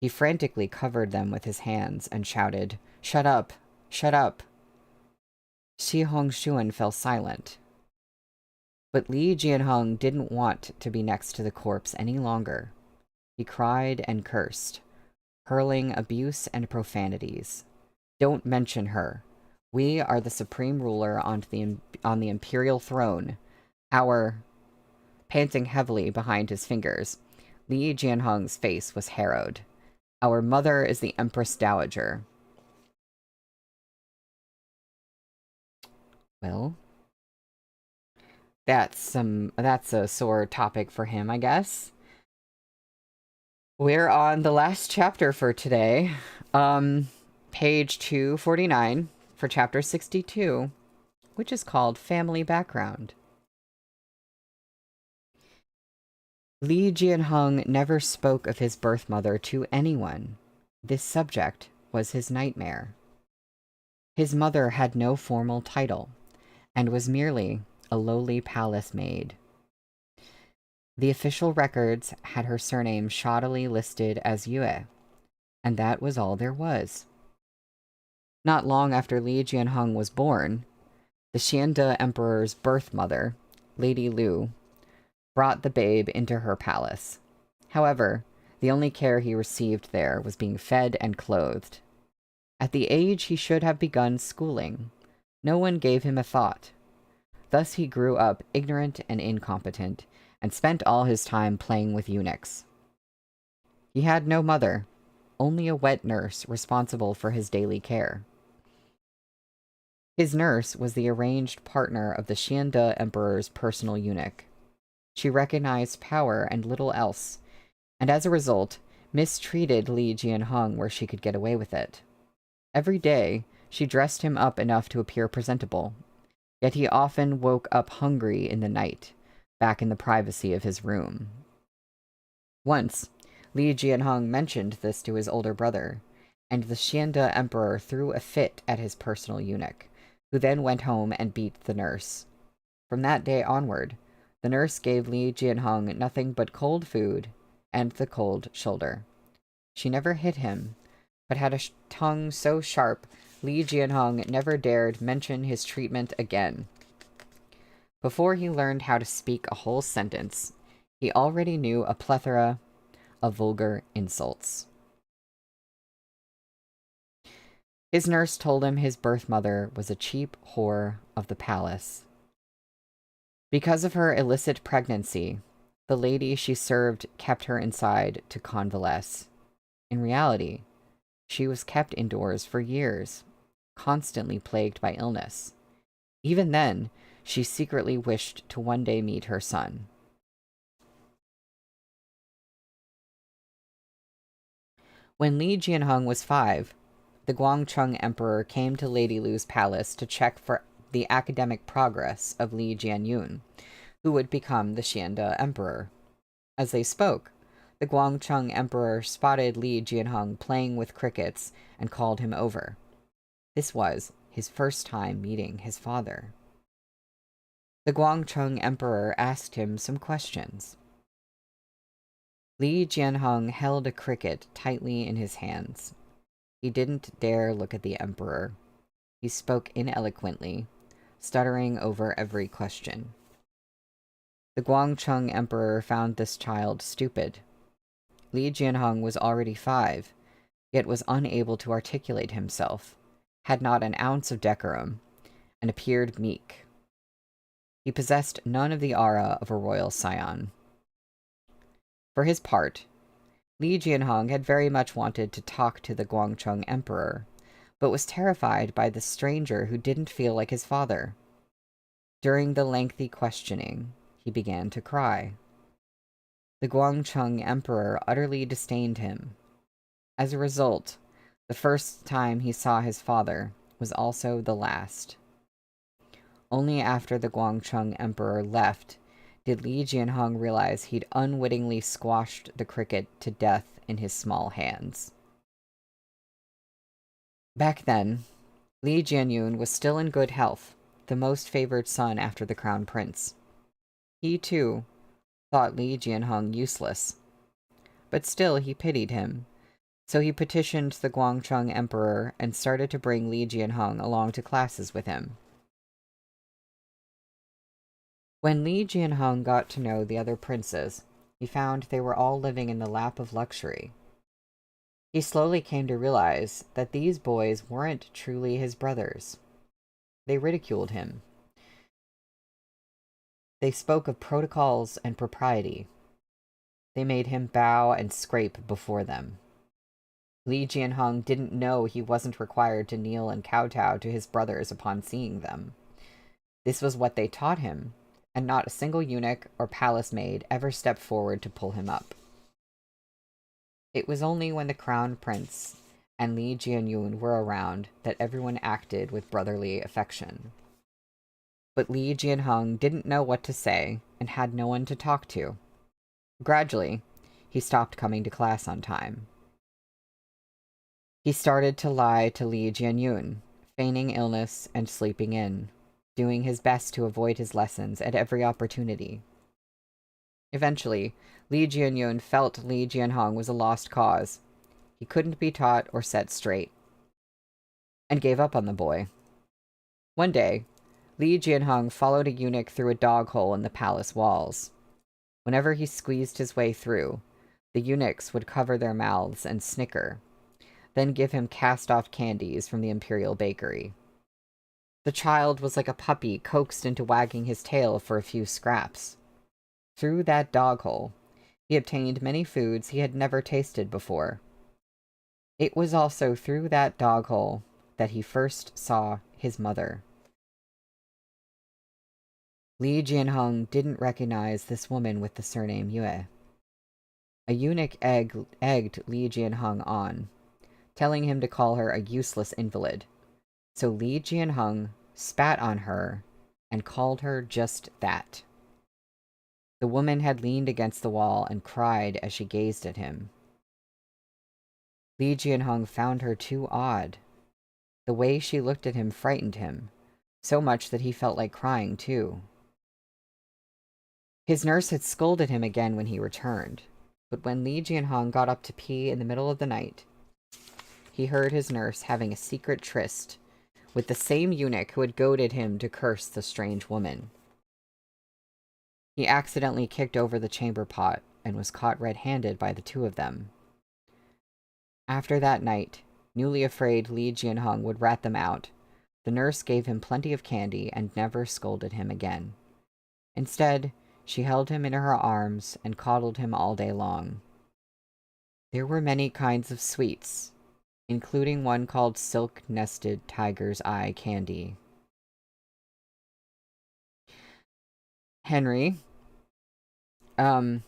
Speaker 1: He frantically covered them with his hands and shouted, "Shut up! Shut up!" Shi Hongshuan fell silent. But Li Jianheng didn't want to be next to the corpse any longer. He cried and cursed, hurling abuse and profanities. "Don't mention her. We are the supreme ruler on the imperial throne. Panting heavily behind his fingers, Li Jianheng's face was harrowed. Our mother is the Empress Dowager." Well, that's a sore topic for him, I guess. We're on the last chapter for today. Page 249 for chapter 62, which is called Family Background. Li Jianheng never spoke of his birth mother to anyone. This subject was his nightmare. His mother had no formal title, and was merely a lowly palace maid. The official records had her surname shoddily listed as Yue, and that was all there was. Not long after Li Jianheng was born, the Xiande Emperor's birth mother, Lady Lu, brought the babe into her palace. However, the only care he received there was being fed and clothed. At the age he should have begun schooling, no one gave him a thought. Thus he grew up ignorant and incompetent, and spent all his time playing with eunuchs. He had no mother, only a wet nurse responsible for his daily care. His nurse was the arranged partner of the Xiande Emperor's personal eunuch. She recognized power and little else, and as a result, mistreated Li Jianheng where she could get away with it. Every day, she dressed him up enough to appear presentable, yet he often woke up hungry in the night, back in the privacy of his room. Once, Li Jianheng mentioned this to his older brother, and the Xiande Emperor threw a fit at his personal eunuch, who then went home and beat the nurse. From that day onward, the nurse gave Li Jianheng nothing but cold food and the cold shoulder. She never hit him, but had a tongue so sharp Li Jianheng never dared mention his treatment again. Before he learned how to speak a whole sentence, he already knew a plethora of vulgar insults. His nurse told him his birth mother was a cheap whore of the palace. Because of her illicit pregnancy, the lady she served kept her inside to convalesce. In reality, she was kept indoors for years, constantly plagued by illness. Even then, she secretly wished to one day meet her son. When Li Jianheng was 5, the Guangcheng Emperor came to Lady Lu's palace to check for the academic progress of Li Jianyun, who would become the Xiande Emperor. As they spoke, the Guangcheng Emperor spotted Li Jianheng playing with crickets and called him over. This was his first time meeting his father. The Guangcheng Emperor asked him some questions. Li Jianheng held a cricket tightly in his hands. He didn't dare look at the emperor. He spoke ineloquently, stuttering over every question. The Guangcheng emperor found this child stupid. Li Jianhong was already 5, yet was unable to articulate himself, had not an ounce of decorum, and appeared meek. He possessed none of the aura of a royal scion. For his part, Li Jianhong had very much wanted to talk to the Guangcheng emperor, but was terrified by the stranger who didn't feel like his father. During the lengthy questioning, he began to cry. The Guangcheng emperor utterly disdained him. As a result, the first time he saw his father was also the last. Only after the Guangcheng emperor left did Li Jianhong realize he'd unwittingly squashed the cricket to death in his small hands. Back then, Li Jianyun was still in good health, the most favored son after the crown prince. He, too, thought Li Jianhong useless. But still he pitied him, so he petitioned the Guangcheng emperor and started to bring Li Jianhong along to classes with him. When Li Jianhong got to know the other princes, he found they were all living in the lap of luxury. He slowly came to realize that these boys weren't truly his brothers. They ridiculed him. They spoke of protocols and propriety. They made him bow and scrape before them. Li Jianhong didn't know he wasn't required to kneel and kowtow to his brothers upon seeing them. This was what they taught him, and not a single eunuch or palace maid ever stepped forward to pull him up. It was only when the crown prince and Li Jianyun were around that everyone acted with brotherly affection. But Li Jianhong didn't know what to say and had no one to talk to. Gradually, he stopped coming to class on time. He started to lie to Li Jianyun, feigning illness and sleeping in, doing his best to avoid his lessons at every opportunity. Eventually, Li Jianyun felt Li Jianhong was a lost cause. He couldn't be taught or set straight, and gave up on the boy. One day, Li Jianhong followed a eunuch through a dog hole in the palace walls. Whenever he squeezed his way through, the eunuchs would cover their mouths and snicker, then give him cast-off candies from the imperial bakery. The child was like a puppy coaxed into wagging his tail for a few scraps. Through that dog hole, he obtained many foods he had never tasted before. It was also through that dog hole that he first saw his mother. Li Jianhong didn't recognize this woman with the surname Yue. A eunuch egged Li Jianhong on, telling him to call her a useless invalid. So Li Jianhong spat on her and called her just that. The woman had leaned against the wall and cried as she gazed at him. Li Jianhong found her too odd. The way she looked at him frightened him, so much that he felt like crying too. His nurse had scolded him again when he returned, but when Li Jianhong got up to pee in the middle of the night, he heard his nurse having a secret tryst with the same eunuch who had goaded him to curse the strange woman. He accidentally kicked over the chamber pot and was caught red-handed by the two of them. After that night, newly afraid Li Jianhong would rat them out, the nurse gave him plenty of candy and never scolded him again. Instead, she held him in her arms and coddled him all day long. There were many kinds of sweets, including one called silk-nested tiger's eye candy. Henry, when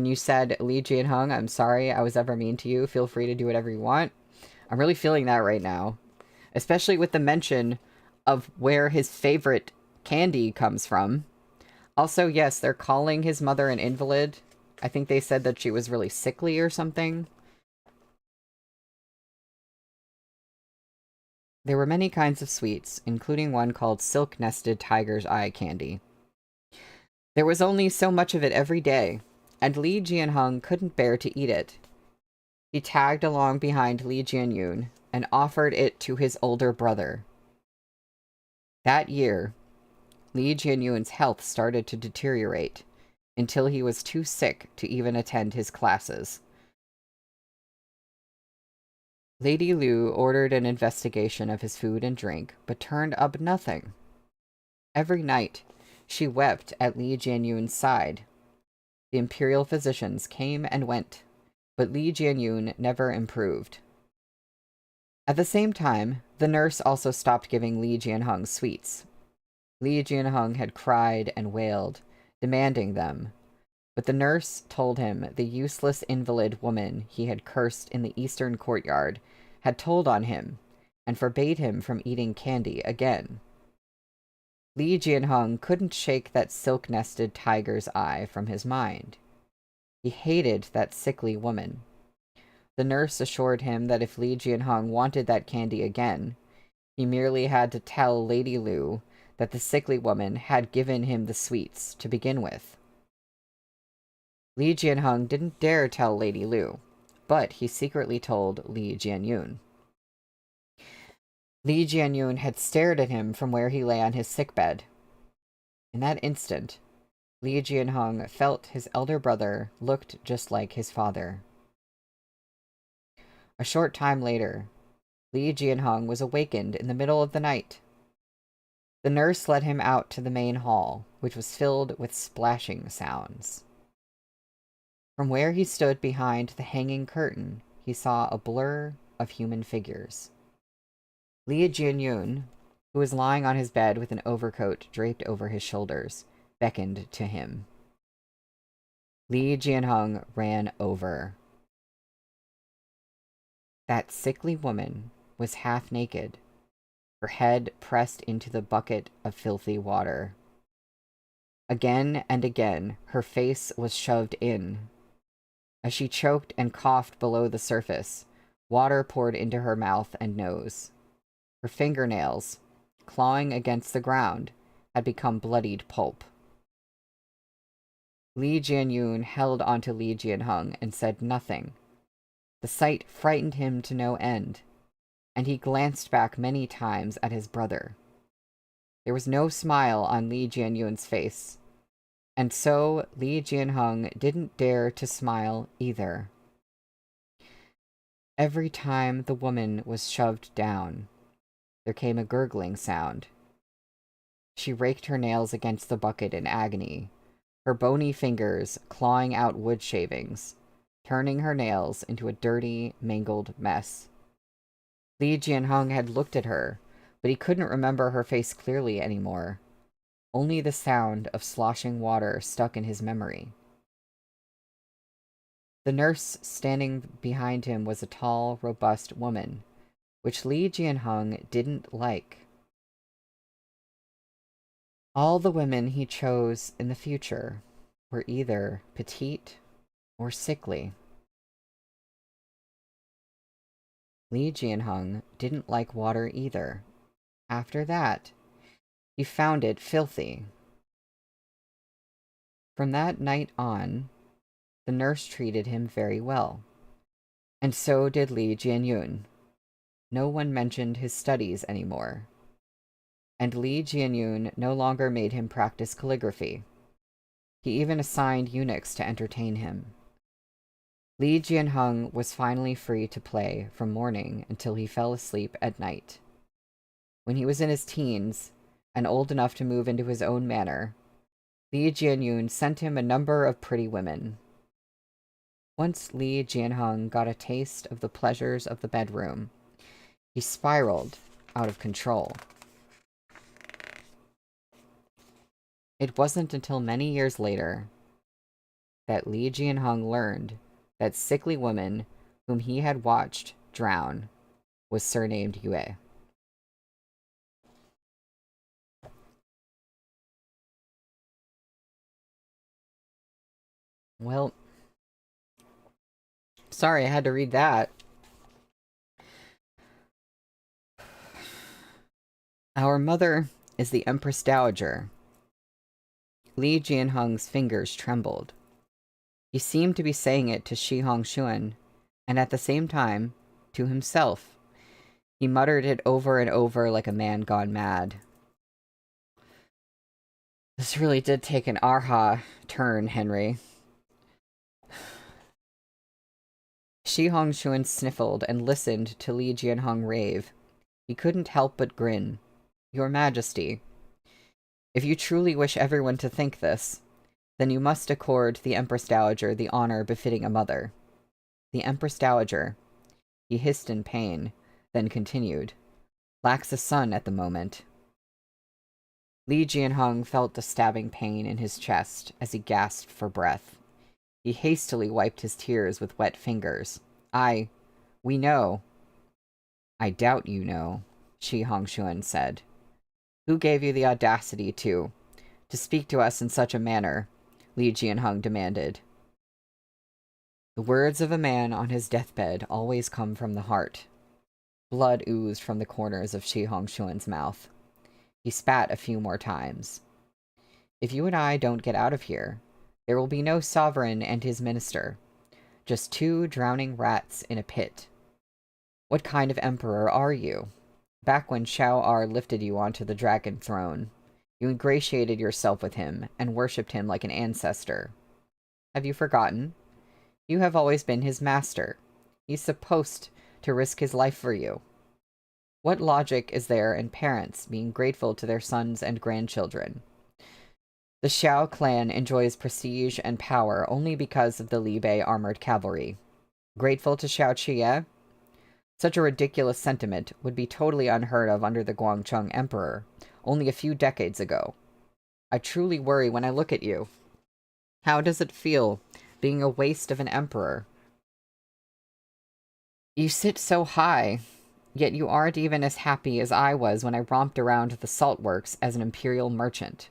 Speaker 1: you said Li Jianhong, I'm sorry I was ever mean to you. Feel free to do whatever you want. I'm really feeling that right now. Especially with the mention of where his favorite candy comes from. Also, yes, they're calling his mother an invalid. I think they said that she was really sickly or something. There were many kinds of sweets, including one called silk-nested tiger's eye candy. There was only so much of it every day, and Li Jianhong couldn't bear to eat it. He tagged along behind Li Jianyun and offered it to his older brother. That year, Li Jianyun's health started to deteriorate until he was too sick to even attend his classes. Lady Lu ordered an investigation of his food and drink, but turned up nothing. Every night, she wept at Li Jianyun's side. The imperial physicians came and went, but Li Jianyun never improved. At the same time, the nurse also stopped giving Li Jianheng sweets. Li Jianheng had cried and wailed, demanding them, but the nurse told him the useless invalid woman he had cursed in the eastern courtyard had told on him and forbade him from eating candy again. Li Jianheng couldn't shake that silk-nested tiger's eye from his mind. He hated that sickly woman. The nurse assured him that if Li Jianheng wanted that candy again, he merely had to tell Lady Lu that the sickly woman had given him the sweets to begin with. Li Jianheng didn't dare tell Lady Lu, but he secretly told Li Jianyun. Li Jianyun had stared at him from where he lay on his sickbed. In that instant, Li Jianheng felt his elder brother looked just like his father. A short time later, Li Jianheng was awakened in the middle of the night. The nurse led him out to the main hall, which was filled with splashing sounds. From where he stood behind the hanging curtain, he saw a blur of human figures. Li Jianyun, who was lying on his bed with an overcoat draped over his shoulders, beckoned to him. Li Jianheng ran over. That sickly woman was half naked, her head pressed into the bucket of filthy water. Again and again, her face was shoved in. As she choked and coughed below the surface, water poured into her mouth and nose. Her fingernails, clawing against the ground, had become bloodied pulp. Li Jianyun held onto Li Jianheng and said nothing. The sight frightened him to no end, and he glanced back many times at his brother. There was no smile on Li Jianyun's face, and so Li Jianheng didn't dare to smile either. Every time the woman was shoved down, there came a gurgling sound. She raked her nails against the bucket in agony, her bony fingers clawing out wood shavings, turning her nails into a dirty, mangled mess. Li Jianheng had looked at her, but he couldn't remember her face clearly anymore. Only the sound of sloshing water stuck in his memory. The nurse standing behind him was a tall, robust woman, which Li Jianheng didn't like. All the women he chose in the future were either petite or sickly. Li Jianheng didn't like water either. After that, he found it filthy. From that night on, the nurse treated him very well, and so did Li Jianyun. No one mentioned his studies anymore, and Li Jianyun no longer made him practice calligraphy. He even assigned eunuchs to entertain him. Li Jianheng was finally free to play from morning until he fell asleep at night. When he was in his teens, and old enough to move into his own manor, Li Jianyun sent him a number of pretty women. Once Li Jianheng got a taste of the pleasures of the bedroom, he spiraled out of control. It wasn't until many years later that Li Jianheng learned that sickly woman whom he had watched drown was surnamed Yue. Well, sorry I had to read that. Our mother is the Empress Dowager. Li Jianheng's fingers trembled. He seemed to be saying it to Shi Hongxuan, And at the same time, to himself, he muttered it over and over like a man gone mad. This really did take an aha turn, Henry. Shi Hongxuan sniffled and listened to Li Jianhong rave. He couldn't help but grin. Your Majesty, if you truly wish everyone to think this, then you must accord the Empress Dowager the honor befitting a mother. The Empress Dowager, he hissed in pain, then continued, lacks a son at the moment. Li Jianhong felt a stabbing pain in his chest as he gasped for breath. He hastily wiped his tears with wet fingers. We know. I doubt you know, Shi Hongxuan said. Who gave you the audacity to speak to us in such a manner? Li Jianhong demanded. The words of a man on his deathbed always come from the heart. Blood oozed from the corners of Shi Hongxuan's mouth. He spat a few more times. If you and I don't get out of here, there will be no sovereign and his minister. Just two drowning rats in a pit. What kind of emperor are you? Back when Shao R lifted you onto the dragon throne, you ingratiated yourself with him and worshipped him like an ancestor. Have you forgotten? You have always been his master. He's supposed to risk his life for you. What logic is there in parents being grateful to their sons and grandchildren? The Xiao clan enjoys prestige and power only because of the Li Bei armored cavalry. Grateful to Xiao Qie? Such a ridiculous sentiment would be totally unheard of under the Guangcheng Emperor, only a few decades ago. I truly worry when I look at you. How does it feel, being a waste of an emperor? You sit so high, yet you aren't even as happy as I was when I romped around the salt works as an imperial merchant.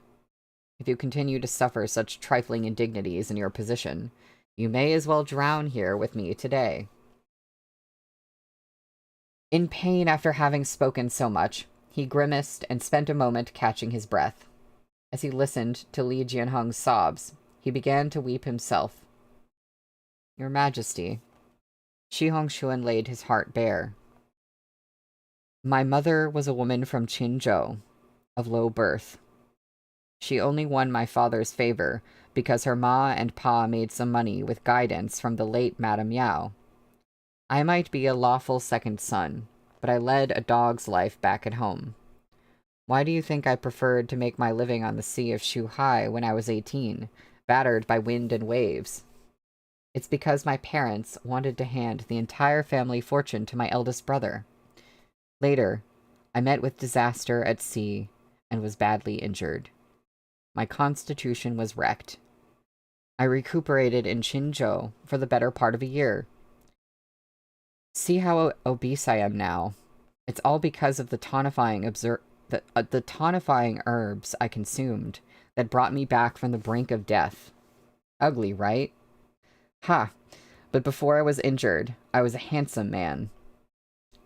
Speaker 1: If you continue to suffer such trifling indignities in your position, you may as well drown here with me today. In pain after having spoken so much, he grimaced and spent a moment catching his breath. As he listened to Li Jianhong's sobs, he began to weep himself. Your Majesty, Shi Hongxuan laid his heart bare. My mother was a woman from Qinzhou, of low birth. She only won my father's favor because her ma and pa made some money with guidance from the late Madame Yao. I might be a lawful second son, but I led a dog's life back at home. Why do you think I preferred to make my living on the Sea of Shuhai when I was 18, battered by wind and waves? It's because my parents wanted to hand the entire family fortune to my eldest brother. Later, I met with disaster at sea and was badly injured. My constitution was wrecked. I recuperated in Qinzhou for the better part of a year. See how obese I am now. It's all because of the tonifying herbs I consumed that brought me back from the brink of death. Ugly, right? Ha! But before I was injured, I was a handsome man.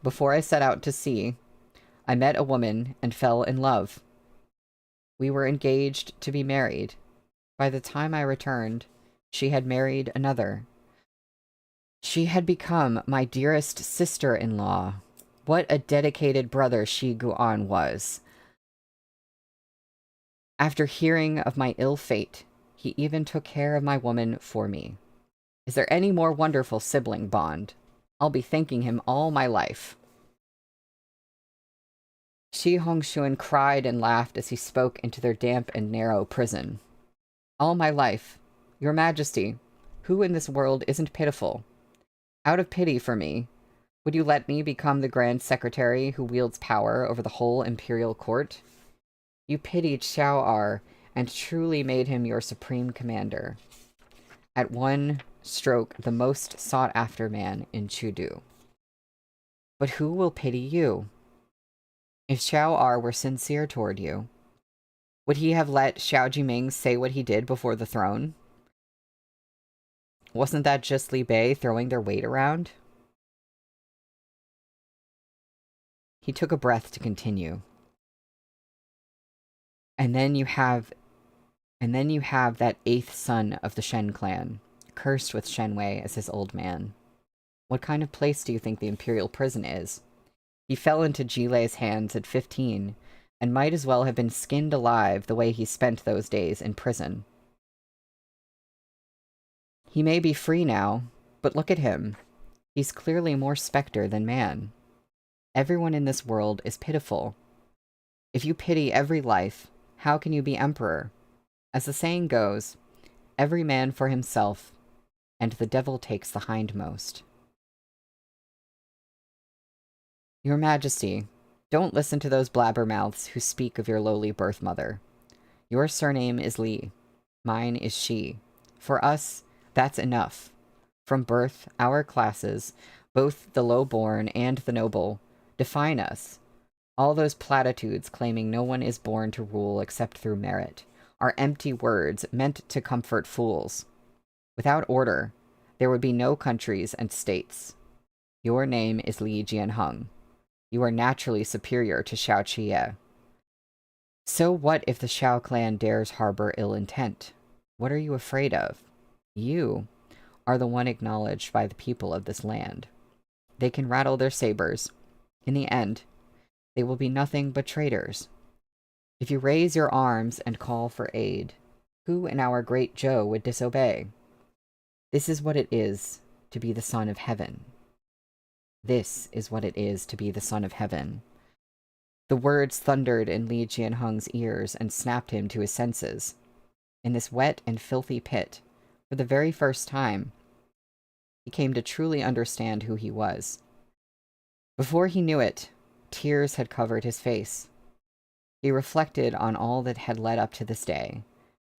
Speaker 1: Before I set out to sea, I met a woman and fell in love. We were engaged to be married. By the time I returned, she had married another. She had become my dearest sister-in-law. What a dedicated brother Shi Guan was. After hearing of my ill fate, he even took care of my woman for me. Is there any more wonderful sibling bond? I'll be thanking him all my life. Shi Hongxuan cried and laughed as he spoke into their damp and narrow prison. All my life, Your Majesty, who in this world isn't pitiful? Out of pity for me, would you let me become the Grand Secretary who wields power over the whole imperial court? You pitied Xiao R and truly made him your supreme commander. At one stroke, the most sought-after man in Chudu. But who will pity you? If Xiao R were sincere toward you, would he have let Xiao Jiming say what he did before the throne? Wasn't that just Li Bei throwing their weight around? He took a breath to continue. And then you have that eighth son of the Shen clan, cursed with Shen Wei as his old man. What kind of place do you think the Imperial prison is? He fell into Jilei's hands at 15, and might as well have been skinned alive the way he spent those days in prison. He may be free now, but look at him. He's clearly more specter than man. Everyone in this world is pitiful. If you pity every life, how can you be emperor? As the saying goes, every man for himself, and the devil takes the hindmost. Your Majesty, don't listen to those blabbermouths who speak of your lowly birth mother. Your surname is Li. Mine is Shi. For us, that's enough. From birth, our classes, both the low-born and the noble, define us. All those platitudes claiming no one is born to rule except through merit are empty words meant to comfort fools. Without order, there would be no countries and states. Your name is Li Jianheng. You are naturally superior to Xiao Qiye. So what if the Xiao clan dares harbor ill intent? What are you afraid of? You are the one acknowledged by the people of this land. They can rattle their sabers. In the end, they will be nothing but traitors. If you raise your arms and call for aid, who in our great Zhou would disobey? This is what it is to be the son of heaven. This is what it is to be the son of heaven. The words thundered in Li Jianheng's ears and snapped him to his senses. In this wet and filthy pit, for the very first time, he came to truly understand who he was. Before he knew it, tears had covered his face. He reflected on all that had led up to this day,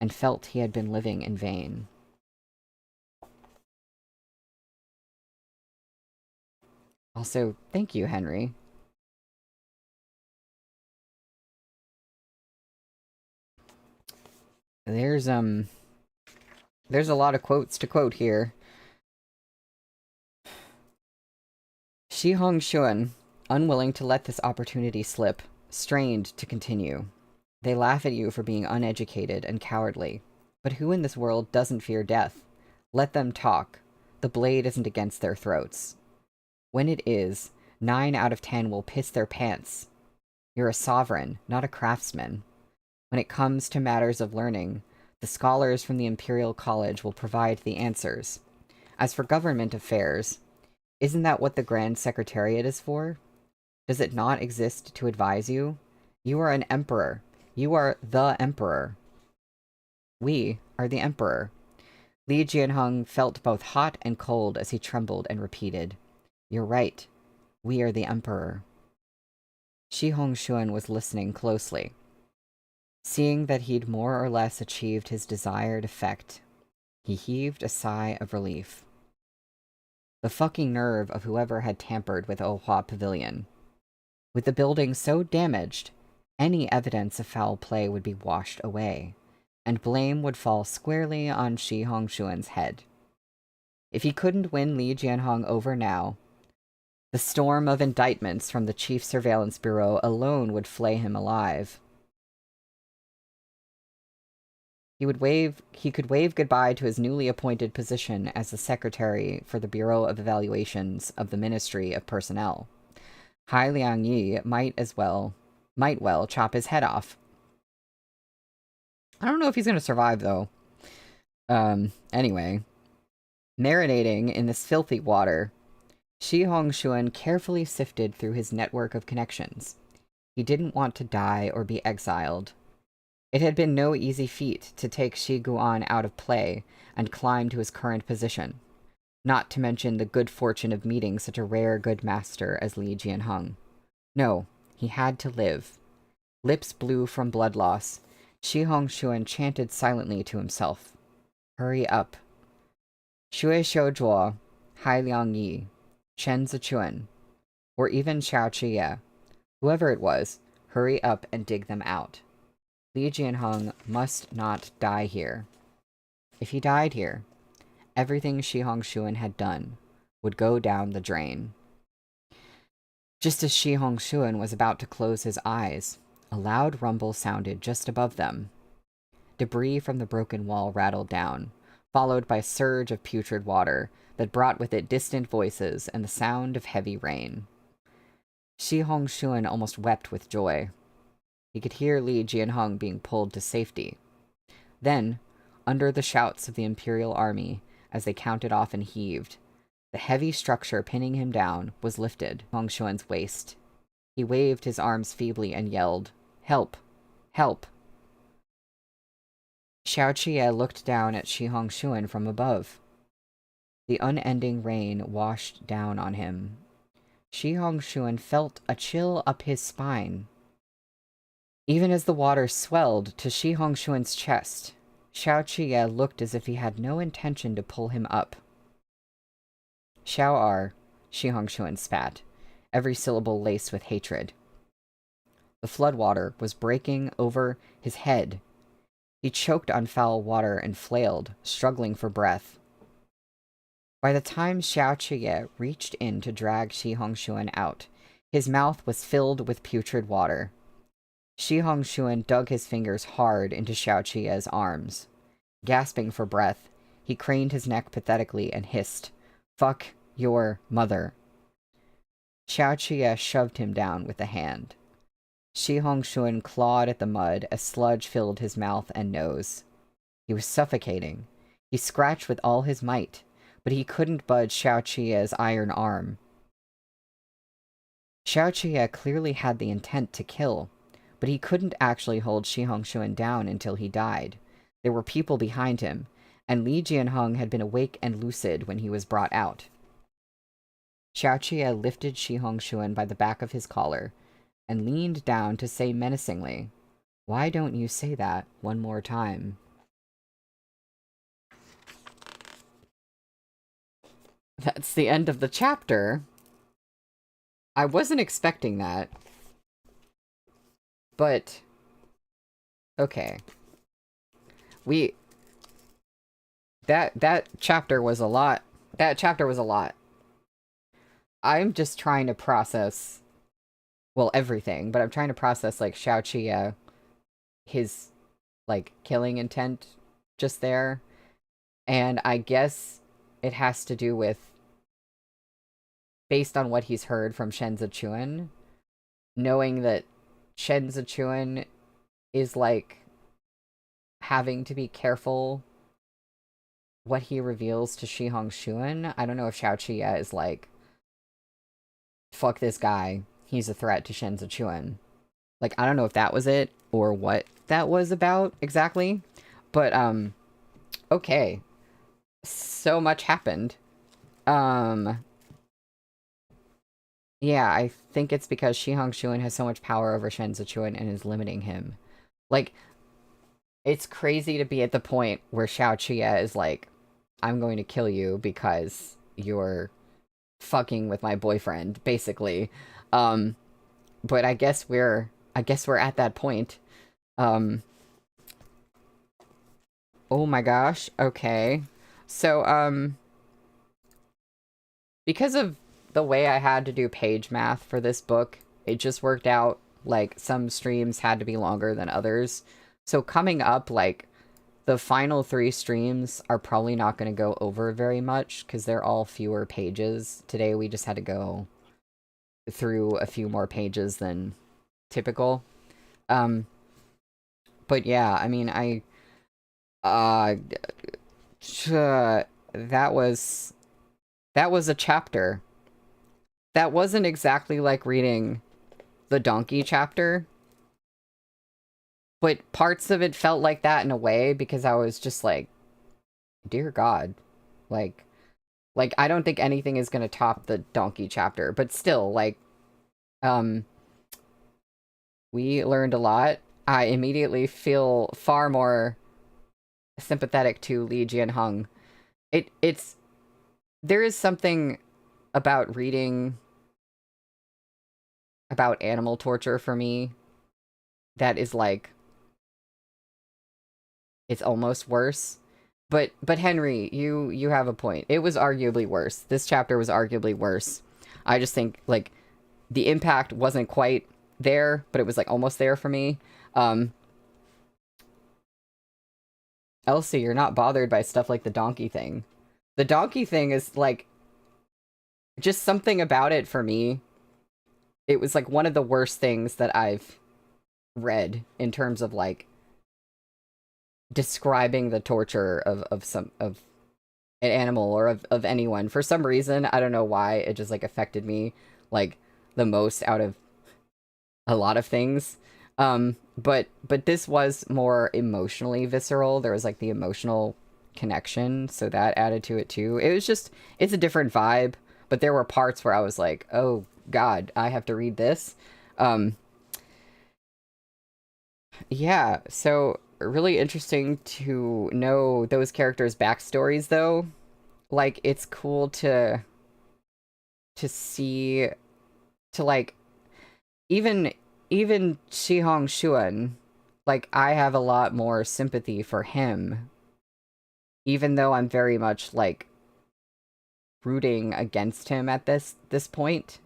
Speaker 1: and felt he had been living in vain. Also, thank you, Henry. There's a lot of quotes to quote here. Shi Hongxuan, unwilling to let this opportunity slip, strained to continue. They laugh at you for being uneducated and cowardly. But who in this world doesn't fear death? Let them talk. The blade isn't against their throats. When it is, 9 out of 10 will piss their pants. You're a sovereign, not a craftsman. When it comes to matters of learning, the scholars from the Imperial College will provide the answers. As for government affairs, isn't that what the Grand Secretariat is for? Does it not exist to advise you? You are an emperor. You are the emperor. We are the emperor. Li Jianheng felt both hot and cold as he trembled and repeated, "You're right. We are the emperor." Shi Hongxuan was listening closely. Seeing that he'd more or less achieved his desired effect, he heaved a sigh of relief. The fucking nerve of whoever had tampered with Ohua Pavilion. With the building so damaged, any evidence of foul play would be washed away, and blame would fall squarely on Shi Hongxuan's head. If he couldn't win Li Jianheng over now, the storm of indictments from the Chief Surveillance Bureau alone would flay him alive. He could wave goodbye to his newly appointed position as the secretary for the Bureau of Evaluations of the Ministry of Personnel. Hai Liangyi might well chop his head off. I don't know if he's going to survive, though. Anyway. Marinating in this filthy water, Shi Hongxuan carefully sifted through his network of connections. He didn't want to die or be exiled. It had been no easy feat to take Shi Guan out of play and climb to his current position, not to mention the good fortune of meeting such a rare good master as Li Jianheng. No, he had to live. Lips blue from blood loss, Shi Hongxuan chanted silently to himself. Hurry up. Xue Xiuzhuo, Hai Liangyi, Chen Zichuan, or even Xiao Qiye, whoever it was, hurry up and dig them out. Li Jianheng must not die here. If he died here, everything Shi Hongxuan had done would go down the drain. Just as Shi Hongxuan was about to close his eyes, a loud rumble sounded just above them. Debris from the broken wall rattled down, followed by a surge of putrid water that brought with it distant voices and the sound of heavy rain. Shi Hongxuan almost wept with joy. He could hear Li Jianheng being pulled to safety. Then, under the shouts of the Imperial Army, as they counted off and heaved, the heavy structure pinning him down was lifted Hongxuan's waist. He waved his arms feebly and yelled, "Help! Help!" Xiao Qie looked down at Shi Hongxuan from above. The unending rain washed down on him. Shi Hongxuan felt a chill up his spine. Even as the water swelled to Shi Hongxuan's chest, Xiao Qie looked as if he had no intention to pull him up. "Xiao Er," Shi Hongxuan spat, every syllable laced with hatred. The floodwater was breaking over his head. He choked on foul water and flailed, struggling for breath. By the time Xiao Qie reached in to drag Shi Hongxuan out, his mouth was filled with putrid water. Shi Hongxuan dug his fingers hard into Xiao Qie's arms. Gasping for breath, he craned his neck pathetically and hissed, "Fuck your mother." Xiao Qie shoved him down with a hand. Shi Hongxuan clawed at the mud as sludge filled his mouth and nose. He was suffocating. He scratched with all his might, but he couldn't budge Xiao Qie's iron arm. Xiao Qie clearly had the intent to kill, but he couldn't actually hold Shi Hongxuan down until he died. There were people behind him, and Li Jianheng had been awake and lucid when he was brought out. Xiao Qie lifted Shi Hongxuan by the back of his collar and leaned down to say menacingly, "Why don't you say that one more time?" That's the end of the chapter. I wasn't expecting that. But, okay. That chapter was a lot. That chapter was a lot. I'm just trying to process, well, everything, but I'm trying to process, like, Xiao Qie, his, like, killing intent just there. And I guess it has to do with, based on what he's heard from Shen Zichuan, knowing that Shen Zichuan is, like, having to be careful what he reveals to Shi Hongxuan. I don't know if Xiao Qie is like, fuck this guy, he's a threat to Shen Zichuan. Like, I don't know if that was it, or what that was about, exactly. But, okay. So much happened. Yeah, I think it's because Shi Hongxuan has so much power over Shen Zichuan and is limiting him. Like, it's crazy to be at the point where Xiao Qie is like, "I'm going to kill you because you're fucking with my boyfriend," basically. But I guess we're at that point. Oh my gosh. Okay. So, because of the way I had to do page math for this book, it just worked out, like, some streams had to be longer than others. So coming up, like, the final 3 streams are probably not going to go over very much, because they're all fewer pages. Today we just had to go through a few more pages than typical. But yeah, I mean, that was a chapter. That wasn't exactly like reading the donkey chapter, but parts of it felt like that in a way, because I was just like, dear God, like I don't think anything is gonna top the donkey chapter, but still, like, we learned a lot. I immediately feel far more sympathetic to Li Jianheng. There is something about reading about animal torture for me that is like, it's almost worse. But Henry, you have a point. It was arguably worse. This chapter was arguably worse. I just think, like, the impact wasn't quite there, but it was, like, almost there for me. Elsie, you're not bothered by stuff like the donkey thing. The donkey thing is, like, just something about it for me. It was, like, one of the worst things that I've read in terms of, like, describing the torture of an animal or of anyone. For some reason, I don't know why, it just, like, affected me, like, the most out of a lot of things. But this was more emotionally visceral. There was, like, the emotional connection, so that added to it too. It was just, it's a different vibe, but there were parts where I was like, oh god, I have to read this. Yeah, so really interesting to know those characters' backstories though. Like, it's cool to see, to, like, even Shihong Xuan, like, I have a lot more sympathy for him, even though I'm very much, like, rooting against him at this point.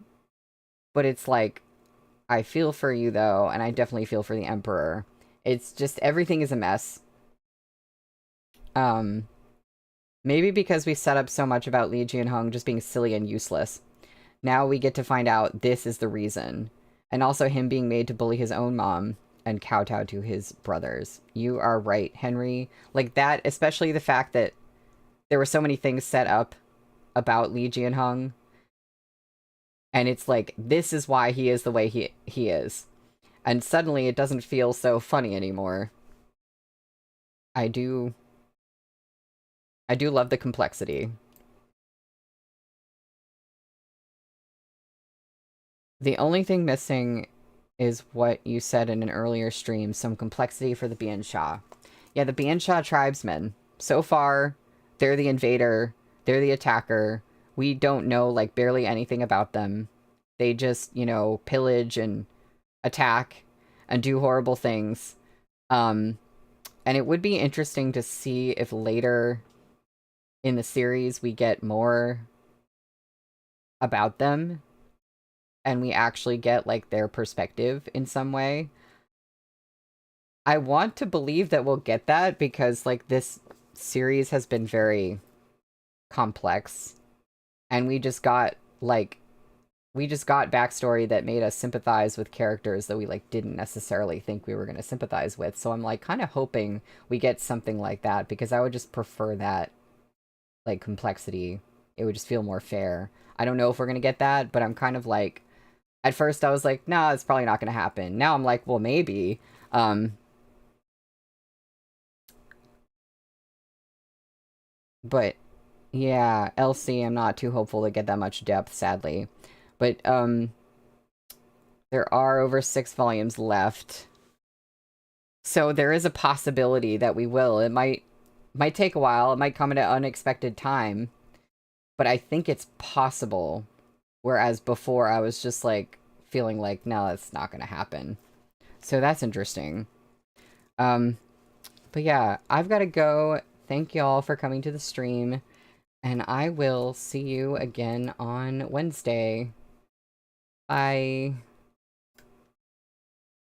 Speaker 1: But it's like, I feel for you though, and I definitely feel for the Emperor. It's just, everything is a mess. Maybe because we set up so much about Li Jianhong just being silly and useless. Now we get to find out this is the reason. And also him being made to bully his own mom and kowtow to his brothers. You are right, Henry. Like, that, especially the fact that there were so many things set up about Li Jianhong. And it's like, this is why he is the way he is. And suddenly it doesn't feel so funny anymore. I do love the complexity. The only thing missing is what you said in an earlier stream, some complexity for the Bian Sha. Yeah, the Bian Sha tribesmen. So far, they're the invader, they're the attacker. We don't know, like, barely anything about them. They just, you know, pillage and attack and do horrible things. And it would be interesting to see if later in the series we get more about them and we actually get, like, their perspective in some way. I want to believe that we'll get that because, like, this series has been very complex and we just got backstory that made us sympathize with characters that we, like, didn't necessarily think we were going to sympathize with. So I'm, like, kind of hoping we get something like that because I would just prefer that, like, complexity. It would just feel more fair. I don't know if we're going to get that, but I'm kind of like, at first I was like, nah, it's probably not going to happen. Now I'm like, well, maybe. But yeah, Elsie, I'm not too hopeful to get that much depth, sadly. But there are over 6 volumes left. So there is a possibility that we will. It might take a while. It might come at an unexpected time. But I think it's possible. Whereas before I was just, like, feeling like, no, that's not going to happen. So that's interesting. But yeah, I've got to go. Thank y'all for coming to the stream. And I will see you again on Wednesday. Bye.